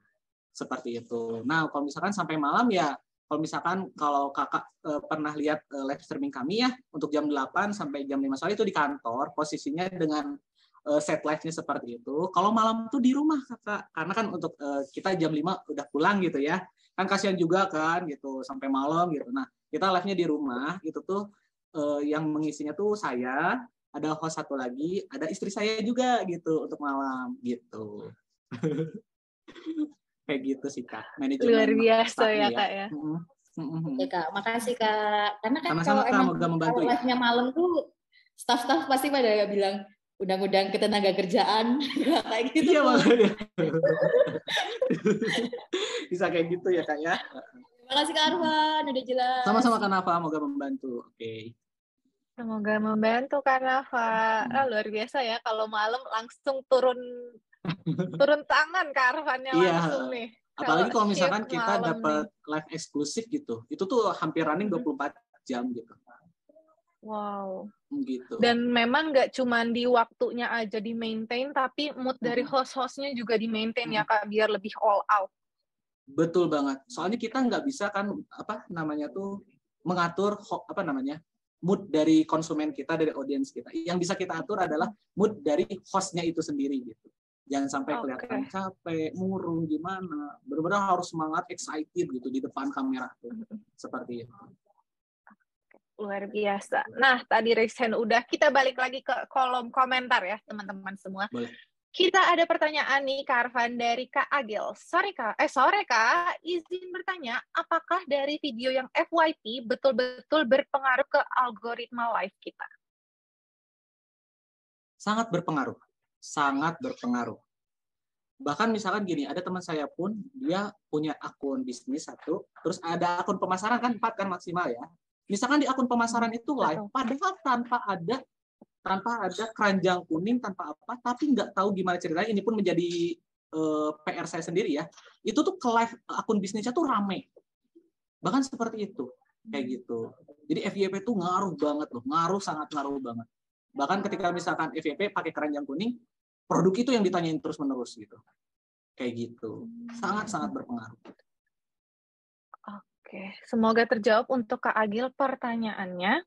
S8: Seperti itu. Nah, kalau misalkan sampai malam ya kalau Kakak pernah lihat live streaming kami ya untuk jam 8 sampai jam 5 sore itu di kantor, posisinya dengan set live-nya seperti itu. Kalau malam tuh di rumah Kakak, karena kan untuk kita jam 5 udah pulang gitu ya. Kan kasihan juga kan gitu sampai malam gitu. Nah, kita live-nya di rumah itu tuh yang mengisinya tuh saya, ada host satu lagi, ada istri saya juga gitu untuk malam gitu. Kayak gitu sih Kak. Manajemen
S7: luar biasa ya Kak ya.
S13: Oke Kak, makasih Kak. Karena kan
S8: sama-sama,
S13: kalau
S8: Kak,
S13: emang kalau live-nya malam tuh staff-staff pasti pada bilang undang-undang ketenaga kerjaan kayak gitu.
S8: Iya makanya. Bisa kayak gitu ya Kak ya.
S13: Terima kasih Kak Arfan, udah jelas.
S8: Sama-sama Kak Nafa, semoga membantu. Oke.
S7: Semoga membantu Kak Nafa. Luar biasa ya kalau malam langsung turun tangan Kak Arfannya langsung nih.
S8: Apalagi kalau misalkan kita dapat live eksklusif gitu. Itu tuh hampir running 24 jam gitu.
S7: Wow.
S8: Gitu.
S7: Dan memang nggak cuma di waktunya aja di maintain, tapi mood dari host-hostnya juga di maintain ya Kak, biar lebih all out.
S8: Betul banget. Soalnya kita nggak bisa kan mengatur mood dari konsumen kita, dari audiens kita. Yang bisa kita atur adalah mood dari hostnya itu sendiri gitu. Jangan sampai kelihatan capek, murung gimana. Benar-benar harus semangat, excited gitu di depan kamera tuh. Seperti itu.
S7: Luar biasa. Nah, tadi raise hand udah, kita balik lagi ke kolom komentar ya, teman-teman semua.
S8: Boleh.
S7: Kita ada pertanyaan nih, Kak Arfan, dari Kak Agil. Sore Kak, izin bertanya, apakah dari video yang FYP betul-betul berpengaruh ke algoritma live kita?
S8: Sangat berpengaruh. Sangat berpengaruh. Bahkan misalkan gini, ada teman saya pun, dia punya akun bisnis 1, terus ada akun pemasaran kan 4 kan maksimal ya. Misalkan di akun pemasaran itu live, padahal tanpa ada keranjang kuning, tanpa apa, tapi nggak tahu gimana ceritanya. Ini pun menjadi PR saya sendiri ya. Itu tuh ke live akun bisnisnya tuh rame. Bahkan seperti itu, kayak gitu. Jadi FYP tuh ngaruh banget loh, sangat ngaruh banget. Bahkan ketika misalkan FYP pakai keranjang kuning, produk itu yang ditanyain terus-menerus gitu. Kayak gitu. Sangat-sangat berpengaruh.
S7: Oke, semoga terjawab untuk Kak Agil pertanyaannya.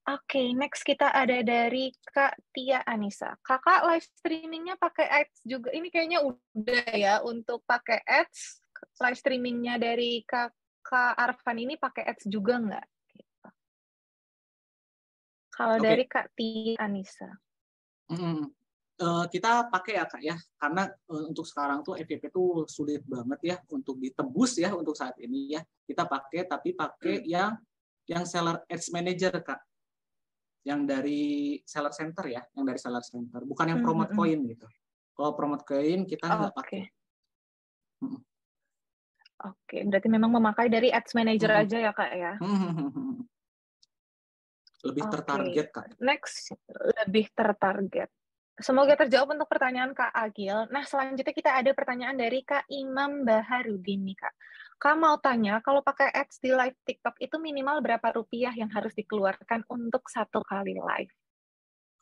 S7: Oke, next kita ada dari Kak Tia Anissa. Kakak live streamingnya pakai ads juga. Ini kayaknya udah ya untuk pakai ads. Live streamingnya dari Kak Arfan ini pakai ads juga nggak? Gitu. Kalau dari Kak Tia Anissa.
S8: Kita pakai ya Kak ya, karena untuk sekarang tuh FYP tuh sulit banget ya untuk ditembus ya untuk saat ini ya. Kita pakai yang seller ads manager Kak, yang dari seller center ya, bukan yang promote coin gitu. Kalau promote coin kita nggak pakai.
S7: Oke, berarti memang memakai dari ads manager aja ya Kak ya.
S8: Lebih tertarget Kak.
S7: Next, lebih tertarget. Semoga terjawab untuk pertanyaan Kak Agil. Nah, selanjutnya kita ada pertanyaan dari Kak Imam Baharudin nih, Kak. Kak mau tanya, kalau pakai ads di live TikTok itu minimal berapa rupiah yang harus dikeluarkan untuk 1 kali live?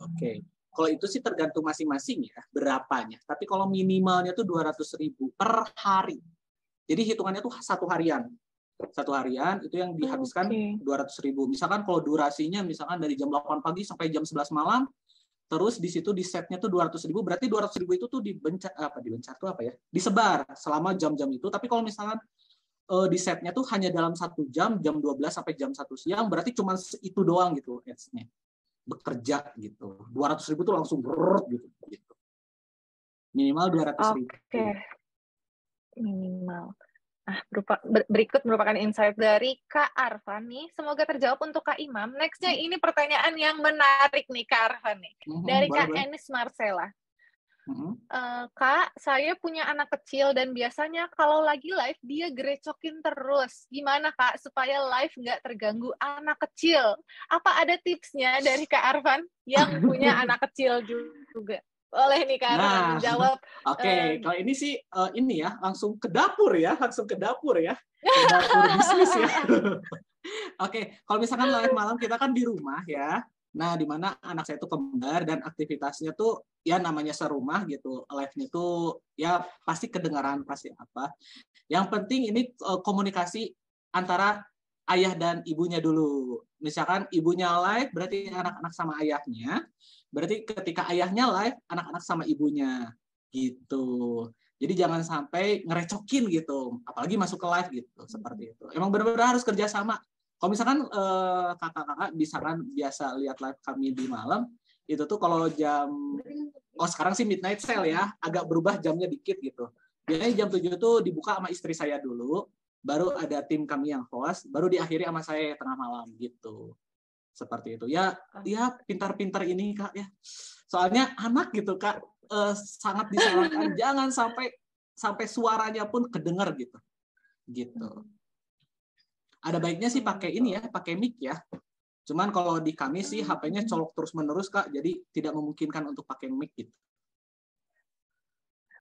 S8: Oke. Kalau itu sih tergantung masing-masing ya, berapanya. Tapi kalau minimalnya tuh 200.000 per hari. Jadi hitungannya tuh 1 harian. 1 harian itu yang dihabiskan 200.000. Misalkan kalau durasinya misalkan dari jam 8 pagi sampai jam 11 malam, terus di situ di setnya tuh 200.000, berarti 200.000 itu tuh disebar selama jam-jam itu. Tapi kalau misalkan di setnya tuh hanya dalam 1 jam 12 sampai jam 1 siang, berarti cuma itu doang gitu ads-nya bekerja gitu. 200.000 tuh langsung gitu. Minimal 200.000.
S7: Oke. Minimal. Nah, berikut merupakan insight dari Kak Arfan nih. Semoga terjawab untuk Kak Imam. Next-nya ini pertanyaan yang menarik nih Kak Arfan nih. Dari Kak Enis Marcella. Kak, saya punya anak kecil dan biasanya kalau lagi live dia gerecokin terus. Gimana Kak supaya live nggak terganggu anak kecil? Apa ada tipsnya dari Kak Arfan yang punya anak kecil juga? Boleh nih Kak Arfan menjawab.
S8: Oke, kalau ini sih ini ya, langsung ke dapur ya. Ke dapur bisnis ya. Oke, kalau misalkan live malam kita kan di rumah ya. Nah, di mana anak saya itu kembar dan aktivitasnya tuh ya namanya serumah gitu. Live-nya tuh ya pasti kedengaran, pasti apa. Yang penting ini komunikasi antara ayah dan ibunya dulu. Misalkan ibunya live berarti anak-anak sama ayahnya. Berarti ketika ayahnya live, anak-anak sama ibunya gitu. Jadi jangan sampai ngerecokin gitu, apalagi masuk ke live gitu, seperti itu. Emang benar-benar harus kerjasama. Kalau misalkan kakak-kakak biasa lihat live kami di malam, itu tuh kalau sekarang sih midnight sale ya, agak berubah jamnya dikit gitu. Biasanya jam 7 tuh dibuka sama istri saya dulu, baru ada tim kami yang host, baru diakhiri sama saya tengah malam gitu. Seperti itu ya pintar-pintar ini Kak ya, soalnya anak gitu Kak sangat disarankan jangan sampai suaranya pun kedengar gitu. Ada baiknya sih pakai ini ya, pakai mic ya. Cuman kalau di kami sih HP-nya colok terus menerus Kak, jadi tidak memungkinkan untuk pakai mic gitu.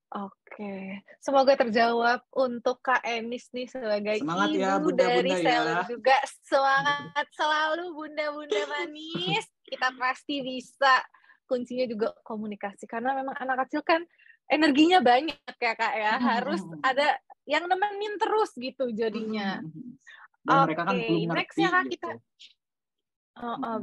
S7: Oke, semoga terjawab untuk Kak Enis nih sebagai
S8: Semangat
S7: ibu
S8: ya,
S7: dari
S8: bunda-bunda
S7: seller
S8: ya.
S7: juga. Semangat selalu bunda-bunda manis. Kita pasti bisa. Kuncinya juga komunikasi karena memang anak kecil kan energinya banyak ya Kak ya. Harus ada yang nemenin terus gitu jadinya.
S8: Dan mereka kan belum
S7: Next
S8: ngerti
S7: ya Kak
S8: gitu.
S7: kita.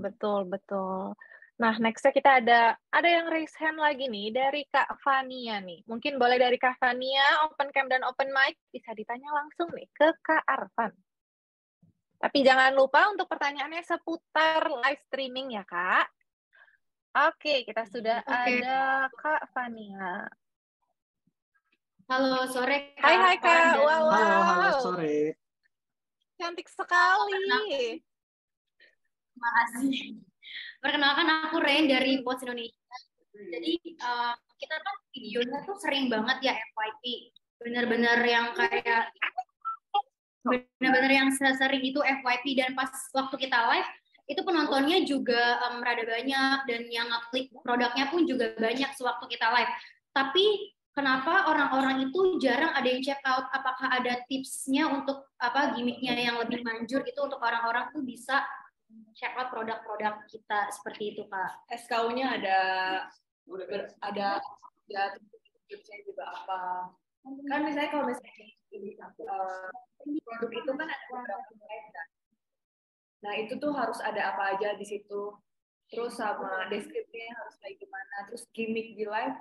S7: Betul. Nah, next-nya kita ada yang raise hand lagi nih dari Kak Fania nih. Mungkin boleh dari Kak Fania, open cam dan open mic, bisa ditanya langsung nih ke Kak Arfan. Tapi jangan lupa untuk pertanyaannya seputar live streaming ya, Kak. Oke, kita sudah ada Kak Fania.
S13: Halo, sore Kak.
S7: Hai Kak, wow.
S8: Halo, sore.
S7: Cantik sekali.
S13: Terima kasih. Perkenalkan aku Ren dari Post Indonesia. Jadi kita kan videonya tuh sering banget ya FYP. Bener-bener yang kayak sering itu FYP, dan pas waktu kita live itu penontonnya juga rada banyak dan yang ngeklik produknya pun juga banyak sewaktu kita live. Tapi kenapa orang-orang itu jarang ada yang check out? Apakah ada tipsnya untuk gimmicknya yang lebih manjur gitu untuk orang-orang tuh bisa check out produk-produk kita seperti itu, Kak?
S14: SKU-nya ada ya tipsnya juga apa? Kan misalnya kalau produk itu kan ada beberapa kan. Nah, itu tuh harus ada apa aja di situ. Terus sama deskripsinya harus kayak gimana. Terus gimmick di live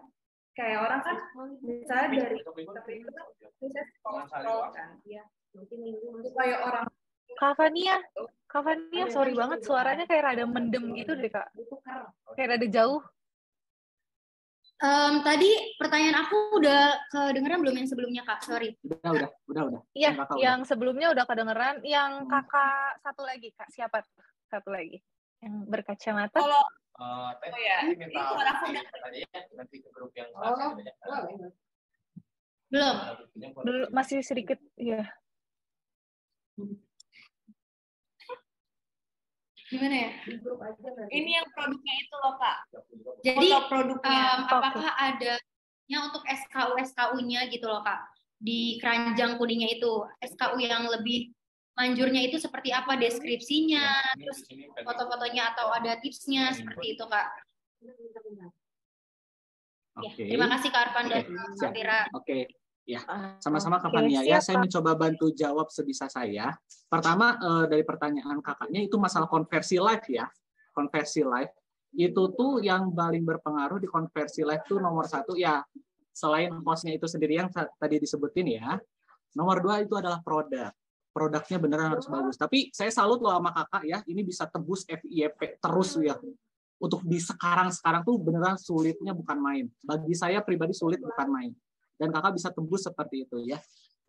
S14: kayak orang kan misalnya dari tapi itu kan bisa scroll kan. Iya. Mungkin supaya orang
S7: Kak Fania, sorry banget suaranya kayak rada mendem gitu deh Kak. Kayak rada jauh.
S13: Tadi pertanyaan aku udah kedengeran belum yang sebelumnya, Kak? Sorry.
S8: Udah.
S7: Iya, yang sebelumnya udah kedengeran. Yang kakak satu lagi, Kak. Siapa satu lagi? Yang berkacamata?
S14: Kalau
S1: ini suara aku nanti ke grup yang
S7: belum, masih sedikit, ya.
S13: Gimana ya?
S14: Ini yang produknya itu loh, Kak.
S13: Jadi
S14: produknya
S13: apakah adanya untuk SKU-nya gitu loh, Kak? Di keranjang kuningnya itu SKU yang lebih manjurnya itu seperti apa, deskripsinya, terus foto-fotonya atau ada tipsnya seperti itu, Kak. Ya, terima kasih Kak Arfan dan Safira.
S8: Oke. Ya, sama-sama Kak Fania ya. Saya mencoba bantu jawab sebisa saya. Pertama dari pertanyaan kakaknya itu masalah konversi live ya. Konversi live itu tuh yang paling berpengaruh di konversi live tuh nomor satu ya, selain hostnya itu sendiri yang tadi disebutin ya. Nomor dua itu adalah produk. Produknya beneran harus bagus. Tapi saya salut loh sama kakak ya. Ini bisa tembus FYP terus ya. Untuk di sekarang tuh beneran sulitnya bukan main. Bagi saya pribadi sulit bukan main. Dan kakak bisa tembus seperti itu ya.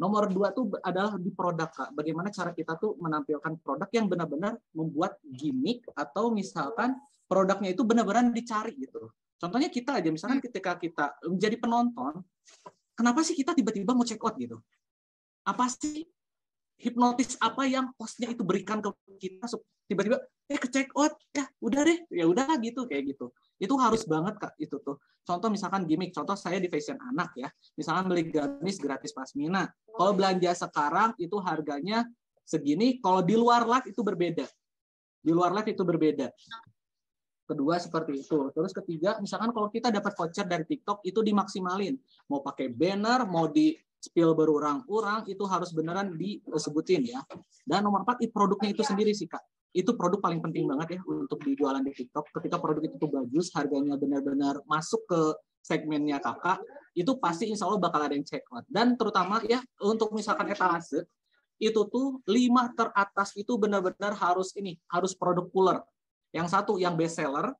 S8: Nomor dua tuh adalah di produk, Kak. Bagaimana cara kita tuh menampilkan produk yang benar-benar membuat gimmick atau misalkan produknya itu benar-benar dicari gitu. Contohnya kita aja, misalkan ketika kita menjadi penonton, kenapa sih kita tiba-tiba mau check out gitu? Apa sih hipnotis apa yang hostnya itu berikan ke kita tiba-tiba ke check out ya udah deh ya udah gitu kayak gitu. Itu harus banget Kak itu tuh. Contoh misalkan gimmick, contoh saya di fashion anak ya, misalkan beli gamis gratis pasmina. Kalau belanja sekarang itu harganya segini, kalau di luar live itu berbeda. Di luar live itu berbeda. Kedua seperti itu. Terus ketiga, misalkan kalau kita dapat voucher dari TikTok itu dimaksimalin. Mau pakai banner, mau di spill berurang-urang, itu harus beneran disebutin ya. Dan nomor 4, produknya itu sendiri sih Kak. Itu produk paling penting banget ya untuk dijualan di TikTok. Ketika produk itu tuh bagus, harganya benar-benar masuk ke segmennya kakak, itu pasti insya Allah bakal ada yang check out. Dan terutama ya untuk misalkan etalase, itu tuh 5 teratas itu benar-benar harus produk puller. Yang satu yang best seller,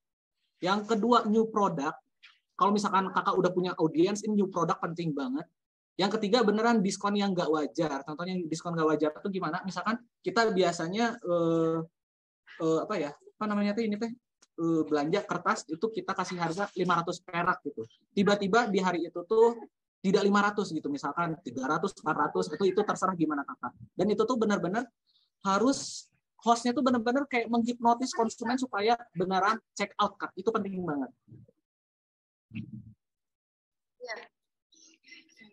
S8: yang kedua new product. Kalau misalkan kakak udah punya audience, ini new product penting banget. Yang ketiga beneran diskon yang nggak wajar. Contohnya diskon nggak wajar itu gimana? Misalkan kita biasanya belanja kertas itu kita kasih harga 500 perak gitu. Tiba-tiba di hari itu tuh tidak 500 gitu, misalkan 300, 400 itu terserah gimana kakak. Dan itu tuh benar-benar harus hostnya tuh benar-benar kayak menghipnotis konsumen supaya beneran check out Kak. Itu penting banget.
S13: Ya.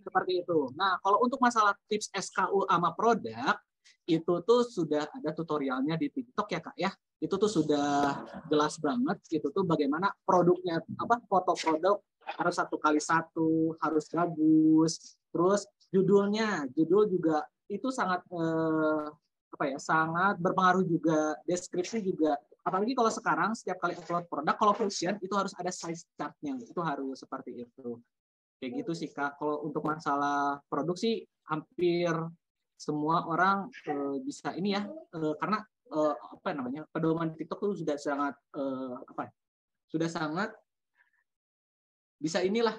S8: Seperti itu. Nah, kalau untuk masalah tips SKU sama produk, itu tuh sudah ada tutorialnya di TikTok ya Kak ya. Itu tuh sudah jelas banget, itu tuh bagaimana produknya, foto produk harus 1x1, harus bagus. Terus judul juga itu sangat sangat berpengaruh juga, deskripsi juga. Apalagi kalau sekarang setiap kali upload produk, kalau fashion itu harus ada size chart-nya, itu harus seperti itu. Kayak gitu sih Kak. Kalau untuk masalah produksi hampir semua orang bisa ini ya, karena pedoman TikTok itu sudah sangat sudah sangat bisa inilah.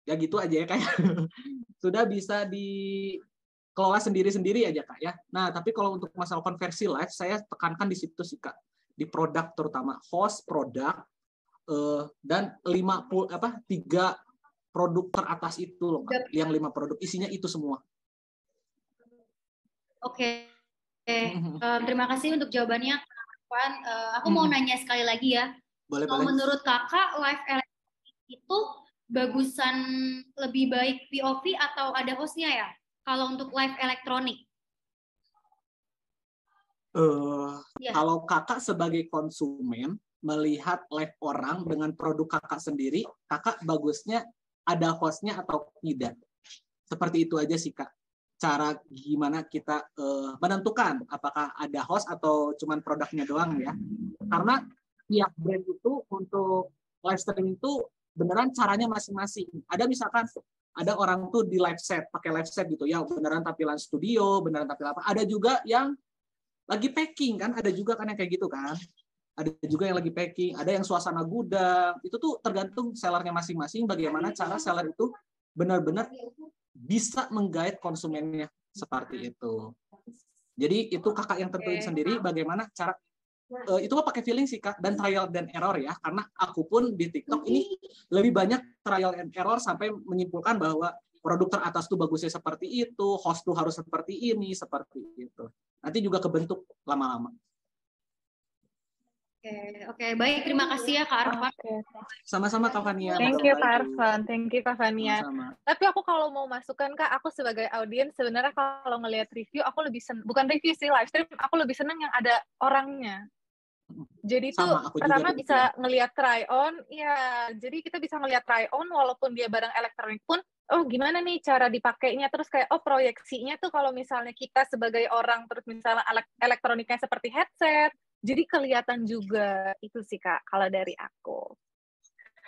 S8: Ya gitu aja ya kayak sudah bisa dikelola sendiri-sendiri aja Kak ya. Nah, tapi kalau untuk masalah konversi live saya tekankan di situ sih Kak. Di produk terutama host produk dan 3 produk teratas itu loh Kak. Yang 5 produk isinya itu semua.
S13: Oke. Terima kasih untuk jawabannya Kak Arfan. Aku mau nanya sekali lagi ya.
S8: Boleh.
S13: Menurut Kakak live elektronik itu bagusan lebih baik POV atau ada hostnya ya? Kalau untuk live elektronik?
S8: Kalau Kakak sebagai konsumen melihat live orang dengan produk Kakak sendiri, Kakak bagusnya ada hostnya atau tidak? Seperti itu aja sih Kak. Cara gimana kita menentukan apakah ada host atau cuman produknya doang ya. Karena tiap brand itu untuk live streaming itu beneran caranya masing-masing. Ada misalkan ada orang tuh di live set, pakai live set gitu ya, beneran tampilan studio, beneran tampilan apa. Ada juga yang lagi packing kan, ada juga kan yang kayak gitu kan. Ada juga yang lagi packing, ada yang suasana gudang. Itu tuh tergantung sellernya masing-masing bagaimana cara seller itu benar-benar bisa menggait konsumennya seperti itu. Jadi itu Kakak yang tentuin sendiri bagaimana cara itu mah pakai feeling sih Kak, dan trial dan error ya, karena aku pun di TikTok ini lebih banyak trial and error sampai menyimpulkan bahwa produk teratas tuh bagusnya seperti itu, host tuh harus seperti ini, seperti itu. Nanti juga kebentuk lama-lama.
S13: Oke, baik, terima kasih ya Kak Arfan.
S8: Sama-sama Kak Fania.
S7: Thank you Kak Arfan, thank you Kak Fania.
S8: Sama-sama.
S7: Tapi aku kalau mau masukkan Kak, aku sebagai audiens sebenarnya kalau ngelihat review, aku lebih bukan review sih, live stream, aku lebih seneng yang ada orangnya. Jadi tuh pertama bisa ngelihat try on, ya. Jadi kita bisa ngelihat try on walaupun dia barang elektronik pun. Oh gimana nih cara dipakainya, terus kayak proyeksinya tuh kalau misalnya kita sebagai orang terus misalnya elektroniknya seperti headset, jadi kelihatan juga. Itu sih Kak kalau dari aku.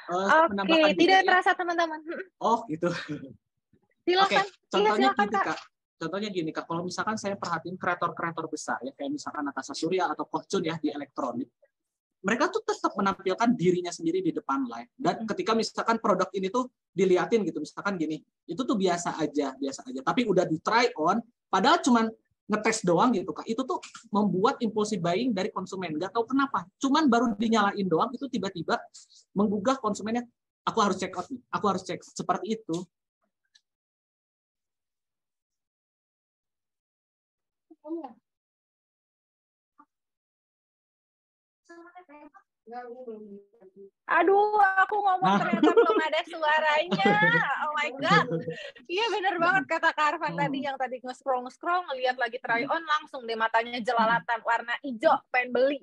S7: Oke, tidak terasa teman-teman.
S8: Oh gitu.
S7: Silakan.
S8: Contohnya
S7: silakan,
S8: gini Kak. Contohnya gini Kak, kalau misalkan saya perhatiin kreator-kreator besar ya, kayak misalkan Natasha Surya atau Koh Chun ya di elektronik, mereka tuh tetap menampilkan dirinya sendiri di depan live. Dan ketika misalkan produk ini tuh diliatin gitu, misalkan gini, itu tuh biasa aja. Tapi udah di try on, padahal cuman ngetes doang gitu Kak. Itu tuh membuat impulsive buying dari konsumen. Nggak tahu kenapa. Cuman baru dinyalain doang, itu tiba-tiba menggugah konsumennya, aku harus check out nih, aku harus cek. Seperti itu.
S7: Aduh, aku ngomong ternyata belum ada suaranya. Oh my god. Iya bener banget kata Kak Arfan tadi, yang tadi nge-scroll ngelihat lagi try on, langsung deh matanya jelalatan warna hijau, pengen beli.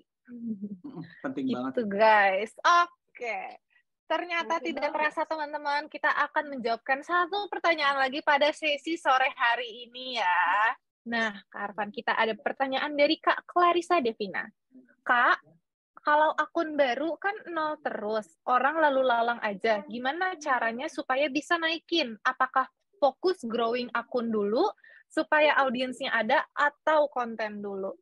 S8: Penting banget.
S7: Gitu guys. Oke. Ternyata tidak terasa teman-teman, kita akan menjawabkan satu pertanyaan lagi pada sesi sore hari ini ya. Nah, Kak Arfan, kita ada pertanyaan dari Kak Clarissa Devina. Kak, kalau akun baru kan 0 terus, orang lalu lalang aja. Gimana caranya supaya bisa naikin? Apakah fokus growing akun dulu supaya audiensnya ada atau konten dulu?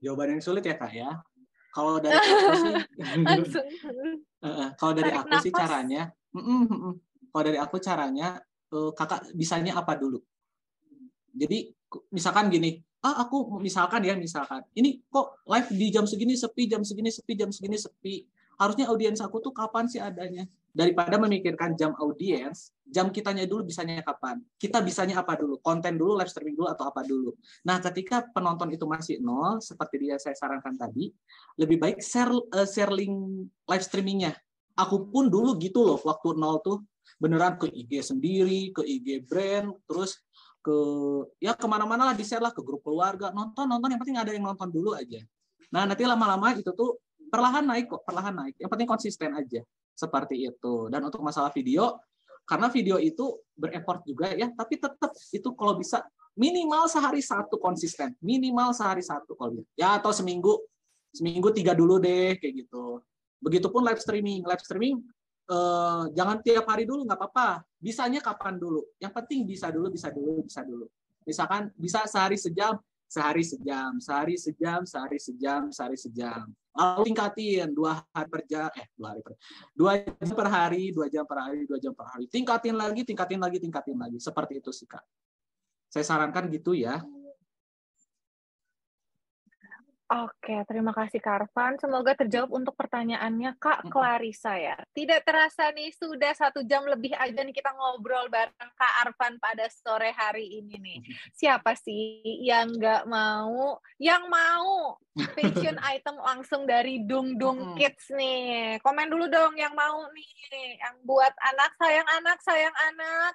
S8: Jawaban yang sulit ya Kak ya. Kalau dari aku sih, kalau dari aku sih caranya, kalau dari aku caranya, Kakak bisanya apa dulu? Jadi misalkan gini, aku misalkan, ini kok live di jam segini sepi, jam segini sepi. Harusnya audiens aku tuh kapan sih adanya? Daripada memikirkan jam audiens, jam kitanya dulu bisanya kapan? Kita bisanya apa dulu? Konten dulu, live streaming dulu, atau apa dulu? Nah, ketika penonton itu masih 0, seperti dia saya sarankan tadi, lebih baik share link live streamingnya. Aku pun dulu gitu loh, waktu nol tuh beneran ke IG sendiri, ke IG brand, terus ke ya kemana-mana lah, di-share lah ke grup keluarga, nonton yang penting ada yang nonton dulu aja. Nah nanti lama-lama itu tuh perlahan naik kok, perlahan naik. Yang penting konsisten aja seperti itu. Dan untuk masalah video, karena video itu bereffort juga ya, tapi tetap itu kalau bisa minimal sehari satu konsisten, minimal sehari satu kalau bisa. Ya atau seminggu 3 dulu deh kayak gitu. Begitupun live streaming jangan tiap hari dulu, nggak apa-apa. Bisanya kapan dulu? Yang penting bisa dulu. Misalkan bisa sehari sejam. Lalu tingkatin 2 jam per hari. Tingkatin lagi. Seperti itu sih, Kak. Saya sarankan gitu ya.
S7: Oke, terima kasih Kak Arfan. Semoga terjawab untuk pertanyaannya Kak Clarissa ya. Tidak terasa nih, sudah 1 jam lebih aja nih kita ngobrol bareng Kak Arfan pada sore hari ini nih. Siapa sih yang nggak mau, yang mau fashion item langsung dari Dung Dung Kids nih? Komen dulu dong yang mau nih, yang buat anak, sayang anak.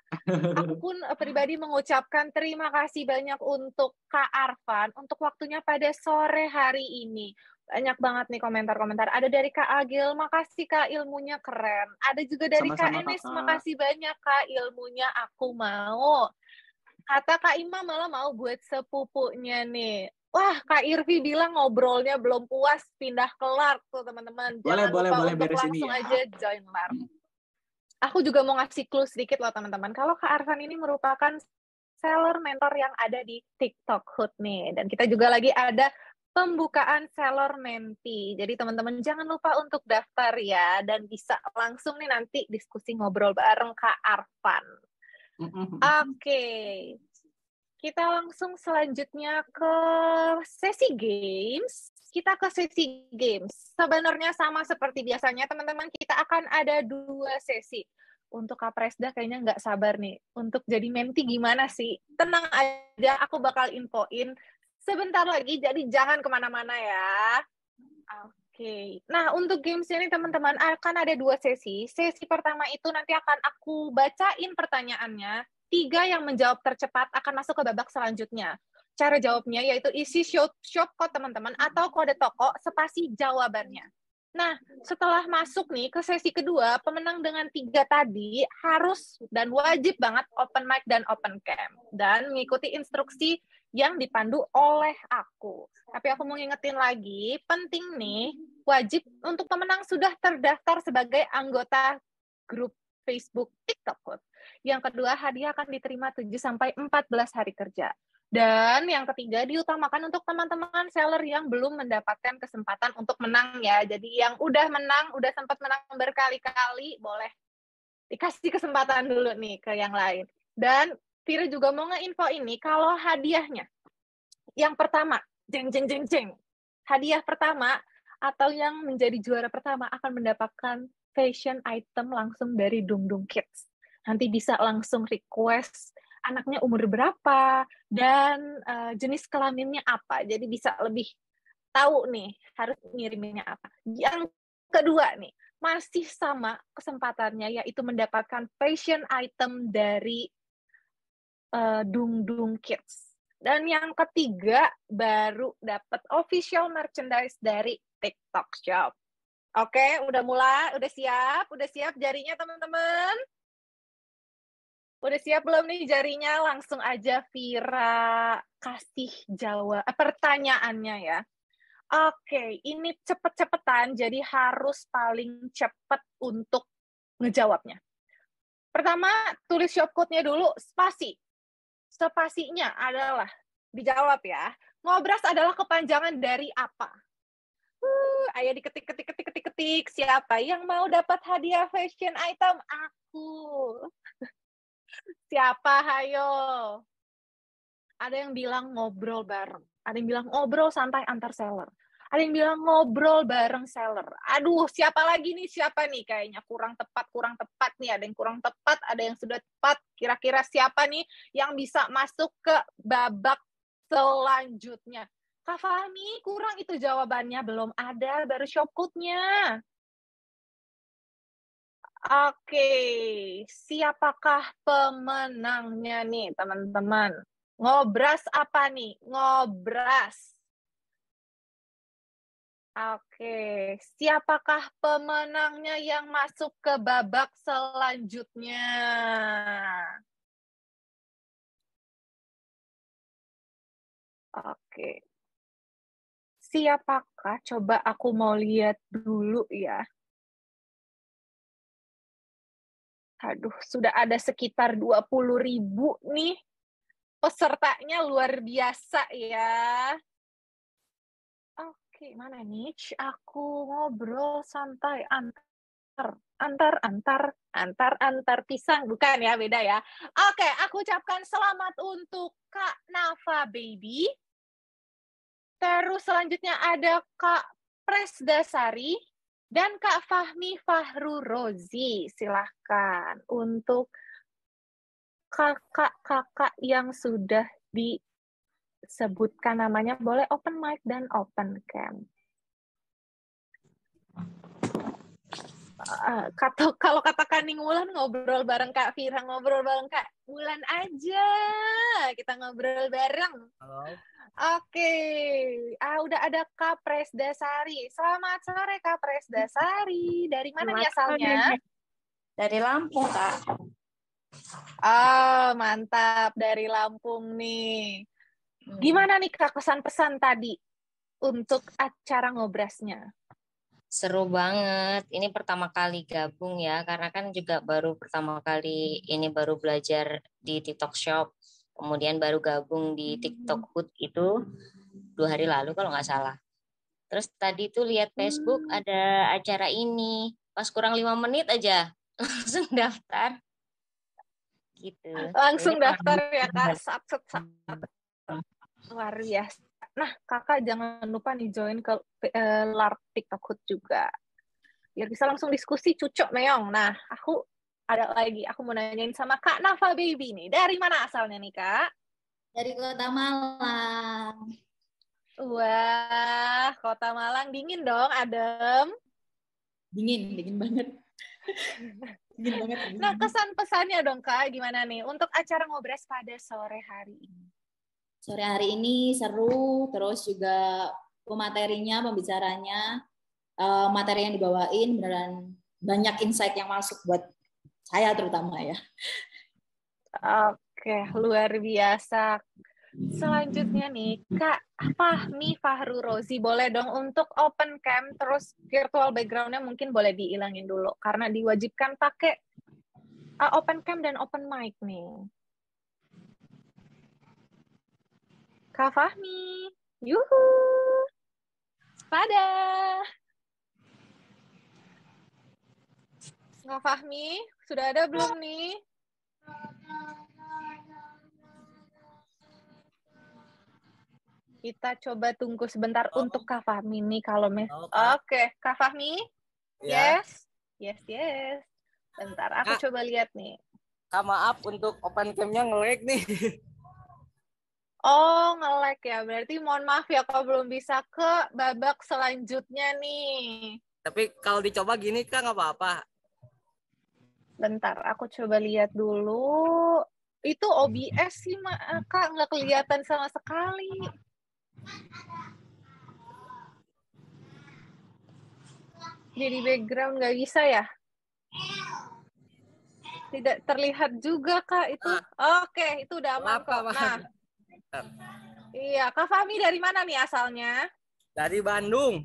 S7: Aku pun pribadi mengucapkan terima kasih banyak untuk Kak Arfan untuk waktunya pada sore hari ini. Banyak banget nih komentar-komentar. Ada dari Kak Agil, makasih Kak, ilmunya keren. Ada juga dari Kak Enes, makasih banyak Kak, ilmunya aku mau. Kata Kak Ima malah mau buat sepupunya nih. Wah, Kak Irvi bilang ngobrolnya belum puas, pindah ke LARK tuh teman-teman. Jangan lupa untuk langsung aja join LARK. Aku juga mau ngasih clue sedikit loh teman-teman. Kalau Kak Arfan ini merupakan seller mentor yang ada di TikTok Hood nih. Dan kita juga lagi ada pembukaan seller menti. Jadi teman-teman jangan lupa untuk daftar ya. Dan bisa langsung nih nanti diskusi ngobrol bareng Kak Arfan. Oke. Kita langsung selanjutnya ke sesi games. Kita ke sesi games. Sebenarnya sama seperti biasanya, teman-teman, kita akan ada 2 sesi. Untuk Kak Presda kayaknya nggak sabar nih. Untuk jadi menti gimana sih? Tenang aja, aku bakal infoin sebentar lagi, jadi jangan kemana-mana ya. Oke. Nah, untuk games ini, teman-teman, akan ada 2 sesi. Sesi pertama itu nanti akan aku bacain pertanyaannya. 3 yang menjawab tercepat akan masuk ke babak selanjutnya. Cara jawabnya yaitu isi shop code teman-teman atau kode toko spasi jawabannya. Nah, setelah masuk nih ke sesi kedua, pemenang dengan 3 tadi harus dan wajib banget open mic dan open cam. Dan mengikuti instruksi yang dipandu oleh aku. Tapi aku mau ngingetin lagi, penting nih, wajib untuk pemenang sudah terdaftar sebagai anggota grup Facebook TikTok Hood. Yang kedua, hadiah akan diterima 7-14 hari kerja. Dan yang ketiga, diutamakan untuk teman-teman seller yang belum mendapatkan kesempatan untuk menang ya. Jadi yang udah menang, udah sempat menang berkali-kali, boleh dikasih kesempatan dulu nih ke yang lain. Dan Vira juga mau nge-info ini, kalau hadiahnya, yang pertama, jeng. Hadiah pertama, atau yang menjadi juara pertama akan mendapatkan fashion item langsung dari Dung Dung Kids. Nanti bisa langsung request anaknya umur berapa, dan jenis kelaminnya apa. Jadi bisa lebih tahu nih, harus ngiriminnya apa. Yang kedua nih, masih sama kesempatannya, yaitu mendapatkan fashion item dari Dung Dung Kids. Dan yang ketiga, baru dapat official merchandise dari TikTok Shop. Oke, udah mulai, udah siap jarinya teman-teman? Udah siap belum nih jarinya? Langsung aja Vira kasih jawab pertanyaannya ya. Oke, ini cepet-cepetan, jadi harus paling cepet untuk ngejawabnya. Pertama, tulis shop code-nya dulu, spasi. Spasinya adalah, dijawab ya, ngobras adalah kepanjangan dari apa? Ayo diketik. Siapa yang mau dapat hadiah fashion item? Aku. Siapa, hayo? Ada yang bilang ngobrol bareng. Ada yang bilang ngobrol santai antar seller. Ada yang bilang ngobrol bareng seller. Aduh, siapa lagi nih? Siapa nih? Kayaknya kurang tepat nih. Ada yang kurang tepat, ada yang sudah tepat. Kira-kira siapa nih yang bisa masuk ke babak selanjutnya? Kak Fahmi, kurang itu jawabannya. Belum ada, baru shop code-nya. Oke, siapakah pemenangnya nih, teman-teman? Ngobras apa nih? Ngobras. Oke, siapakah pemenangnya yang masuk ke babak selanjutnya? Oke. Siapakah? Coba aku mau lihat dulu ya. Aduh, sudah ada sekitar 20.000 nih. Pesertanya luar biasa ya. Oke, mana nih? Aku ngobrol santai antar pisang, bukan ya, beda ya. Oke, aku ucapkan selamat untuk Kak Nafa Baby. Terus selanjutnya ada Kak Presdasari dan Kak Fahmi Fahru Rozi. Silahkan untuk kakak-kakak yang sudah disebutkan namanya, boleh open mic dan open cam. Kalau kata Kaning Wulan, ngobrol bareng Kak Fira, ngobrol bareng Kak Wulan aja. Kita ngobrol bareng.
S15: Halo.
S7: Oke. Udah ada Kak Presdasari. Selamat sore Kak Presdasari. Dari mana nih asalnya?
S16: Dari Lampung, Kak.
S7: Oh, mantap. Dari Lampung nih. Gimana nih Kak kesan-pesan tadi untuk acara ngobrasnya?
S16: Seru banget. Ini pertama kali gabung ya, karena kan juga baru pertama kali ini baru belajar di TikTok Shop. Kemudian baru gabung di TikTok Hood itu 2 hari lalu kalau nggak salah. Terus tadi tuh lihat Facebook ada acara ini. Pas kurang 5 menit aja langsung daftar. Gitu.
S7: Langsung
S16: Ini
S7: daftar ya Kak.
S16: pengalaman.
S7: Luar biasa. Nah, Kakak jangan lupa nih join ke LARP TikTok Hood juga. Biar bisa langsung diskusi cucok meong. Nah, aku mau nanyain sama Kak Nafa Baby nih. Dari mana asalnya nih, Kak?
S13: Dari Kota Malang.
S7: Wah, Kota Malang dingin dong, adem.
S13: Dingin banget. Dingin banget.
S7: Nah, kesan-pesannya dong, Kak, gimana nih untuk acara ngobras pada sore hari ini?
S13: Sore hari ini seru, terus juga pematerinya, pembicaranya, materi yang dibawain beneran banyak insight yang masuk buat saya terutama ya.
S7: Oke, luar biasa. Selanjutnya nih, Kak Fahmi Fahru Rozi, boleh dong untuk open cam, terus virtual background-nya mungkin boleh dihilangin dulu, karena diwajibkan pakai open cam dan open mic nih. Kak Fahmi, yuhu, pada. Kak Fahmi, sudah ada belum nih? Kita coba tunggu sebentar untuk Kak Fahmi nih kalau Oke, Kak Fahmi?
S15: Ya.
S7: Yes. Bentar, aku coba lihat nih.
S15: Kak, maaf untuk open cam-nya nge-lag nih.
S7: Oh, nge-lag ya. Berarti mohon maaf ya kalau belum bisa ke babak selanjutnya nih.
S15: Tapi kalau dicoba gini Kak nggak apa-apa.
S7: Bentar, aku coba lihat dulu. Itu OBS sih, Kak. Nggak kelihatan sama sekali. Jadi background nggak bisa ya? Tidak terlihat juga, Kak. Itu. Oke, itu udah aman kok. Nah. Iya, Kak Fahmi dari mana nih asalnya?
S15: Dari Bandung.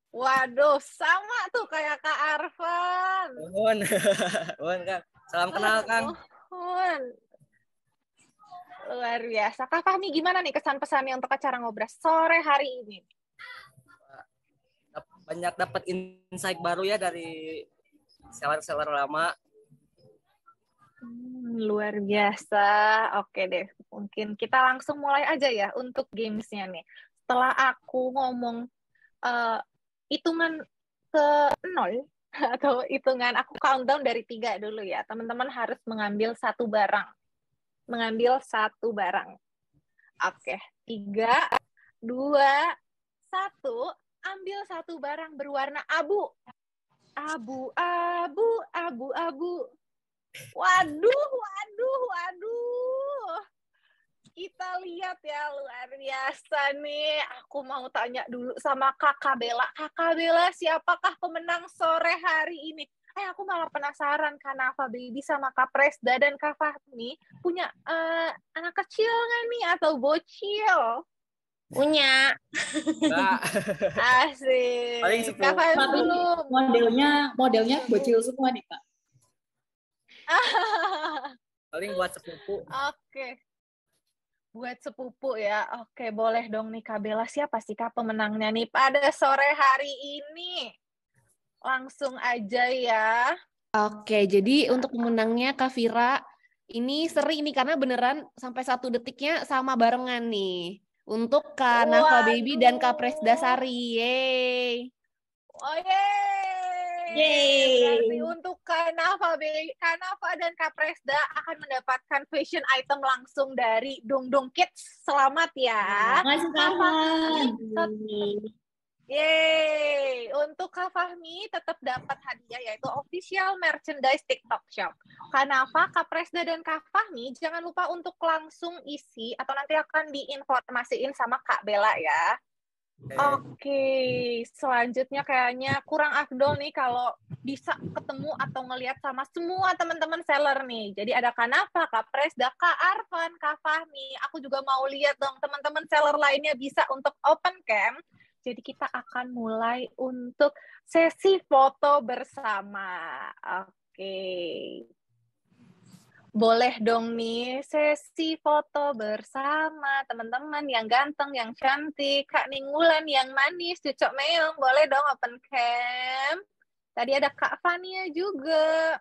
S7: Waduh, sama tuh kayak Kak Arfan.
S15: Mohon Kak. Salam kenal Kang.
S7: Luar biasa. Kak Fahmi gimana nih kesan-pesannya untuk acara ngobras sore hari ini?
S15: Banyak dapat insight baru ya dari seller-seller lama.
S7: Luar biasa. Oke deh, mungkin kita langsung mulai aja ya untuk gamesnya nih. Setelah aku ngomong hitungan ke 0 atau hitungan aku countdown dari 3 dulu ya. Teman-teman harus mengambil satu barang. Oke, 3, 2, 1. Ambil satu barang berwarna abu. Abu-abu, abu-abu. Waduh. Kita lihat ya, luar biasa nih. Aku mau tanya dulu sama Kakak Bella. Kakak Bella, siapakah pemenang sore hari ini? Aku malah penasaran, Kanafa Baby sama Kak Presda dan Kak Fahmi punya anak kecil nggak nih atau bocil?
S16: Punya.
S7: Asik.
S15: Paling
S7: Kak Fahmi belum.
S13: Modelnya bocil semua nih, Kak.
S15: Paling buat sepupu.
S7: Oke. Buat sepupu ya. Oke, boleh dong nih Kak Bella. Siapa sih Kak pemenangnya nih pada sore hari ini? Langsung aja ya.
S17: Oke, jadi untuk pemenangnya Kak Vira, ini seri nih karena beneran sampai 1 detiknya sama barengan nih. Untuk Kak Nafa Baby dan Kak Presda Sari. Yeay.
S7: Oh yeay. Berarti untuk Kak Nafa dan Kak Presda akan mendapatkan fashion item langsung dari Dung Dung Kids. Selamat ya.
S13: Makasih Kak.
S7: Yeay, untuk Kak Fahmi tetap dapat hadiah yaitu official merchandise TikTok Shop. Kenapa Kak Presda dan Kak Fahmi jangan lupa untuk langsung isi atau nanti akan diinformasiin sama Kak Bella ya. Oke, selanjutnya kayaknya kurang afdol nih kalau bisa ketemu atau ngelihat sama semua teman-teman seller nih. Jadi ada Kak Nafa, Kak Presda, Kak Arfan, Kak Fahmi. Aku juga mau lihat dong teman-teman seller lainnya bisa untuk open cam. Jadi kita akan mulai untuk sesi foto bersama. Oke. Boleh dong nih sesi foto bersama teman-teman yang ganteng, yang cantik, Kak Ninggulan yang manis, Cucok Meong. Boleh dong open cam. Tadi ada Kak Fania juga.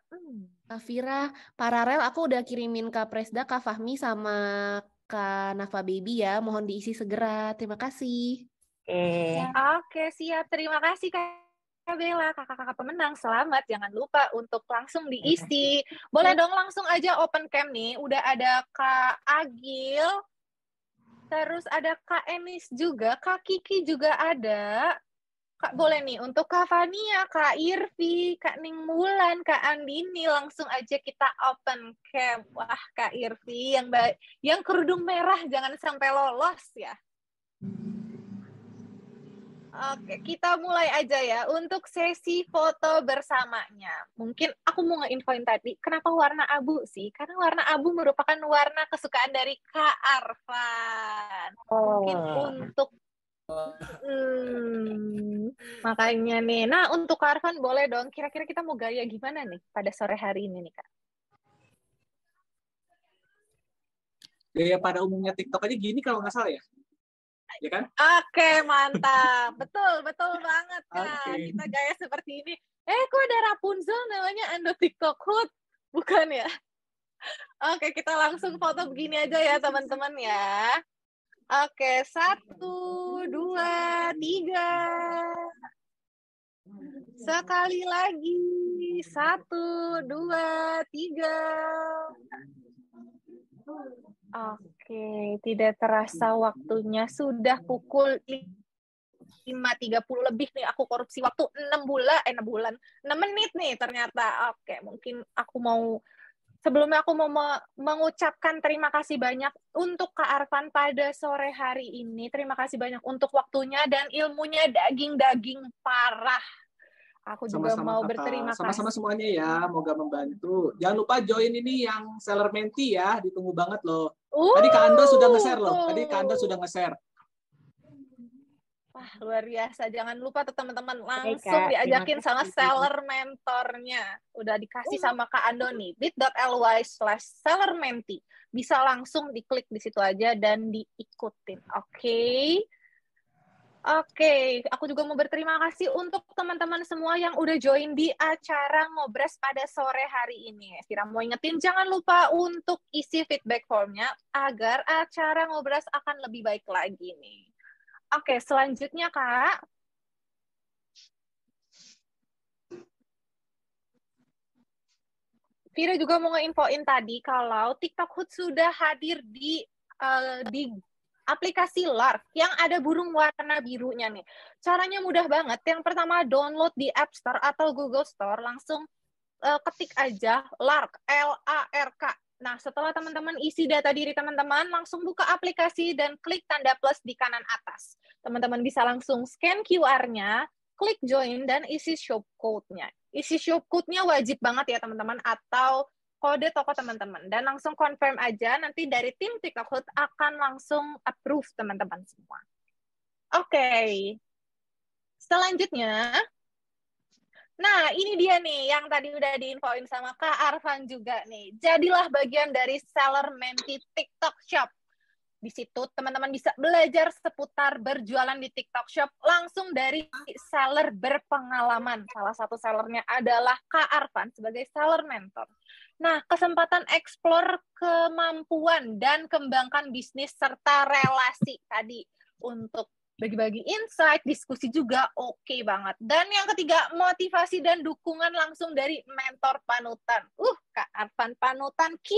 S17: Kak Vira, paralel aku udah kirimin Kak Presda, Kak Fahmi, sama Kak Nafa Baby ya. Mohon diisi segera. Terima kasih.
S7: Oke, siap. Terima kasih Kak Bella, kakak-kakak pemenang. Selamat. Jangan lupa untuk langsung diisi. Boleh dong langsung aja open cam nih. Udah ada Kak Agil. Terus ada Kak Enis juga. Kak Kiki juga ada. Kak, boleh nih untuk Kak Fania, Kak Irvi, Kak Ningmulan, Kak Andini, langsung aja kita open cam. Wah, Kak Irvi yang kerudung merah jangan sampai lolos ya. Oke, kita mulai aja ya untuk sesi foto bersamanya. Mungkin aku mau nge-infoin tadi, kenapa warna abu sih? Karena warna abu merupakan warna kesukaan dari Kak Arfan. Mungkin untuk makanya nih. Nah, untuk Kak Arfan boleh dong, kira-kira kita mau gaya gimana nih pada sore hari ini nih, Kak?
S8: Gaya pada umumnya TikTok aja gini kalau nggak salah ya? Ya kan?
S7: Oke, mantap. Betul banget, Kak. Kita gaya seperti ini. Kok ada Rapunzel namanya Ando TikTok Hood? Bukan ya? Oke, kita langsung foto begini aja ya, teman-teman ya. Oke, 1, 2, 3. Sekali lagi. 1, 2, 3. Oke, tidak terasa waktunya sudah pukul 5.30 lebih nih. Aku korupsi waktu 6 menit nih ternyata. Oke, mungkin sebelumnya aku mau mengucapkan terima kasih banyak untuk Kak Arfan pada sore hari ini. Terima kasih banyak untuk waktunya dan ilmunya daging-daging parah. Aku juga mau berterima kasih.
S8: Sama-sama semuanya ya, moga membantu. Jangan lupa join ini yang seller menti ya, ditunggu banget loh. Tadi Kak Ando sudah nge-share loh.
S7: Wah, luar biasa. Jangan lupa tuh teman-teman langsung diajakin sama seller mentornya. Udah dikasih sama Kak Ando nih, bit.ly/sellermenti. Bisa langsung diklik di situ aja dan diikutin. Oke, aku juga mau berterima kasih untuk teman-teman semua yang udah join di acara Ngobras pada sore hari ini. Kira mau ingetin, jangan lupa untuk isi feedback formnya agar acara Ngobras akan lebih baik lagi nih. Oke, selanjutnya Kak. Vira juga mau nge-infoin tadi kalau TikTok Hood sudah hadir di aplikasi Lark yang ada burung warna birunya nih. Caranya mudah banget. Yang pertama, download di App Store atau Google Store, langsung ketik aja Lark, L-A-R-K. Nah, setelah teman-teman isi data diri teman-teman, langsung buka aplikasi dan klik tanda plus di kanan atas. Teman-teman bisa langsung scan QR-nya, klik join, dan isi shop code-nya. Isi shop code-nya wajib banget ya teman-teman, atau kode toko teman-teman. Dan langsung confirm aja, nanti dari tim TikTok Hood akan langsung approve teman-teman semua. Oke. Selanjutnya, nah, ini dia nih yang tadi udah diinfoin sama Kak Arfan juga nih. Jadilah bagian dari Seller Menti TikTok Shop. Di situ teman-teman bisa belajar seputar berjualan di TikTok Shop langsung dari seller berpengalaman. Salah satu sellernya adalah Kak Arfan sebagai seller mentor. Nah, kesempatan explore kemampuan dan kembangkan bisnis serta relasi tadi untuk bagi-bagi insight, diskusi juga oke banget. Dan yang ketiga, motivasi dan dukungan langsung dari mentor panutan. Kak Arfan panutan Q.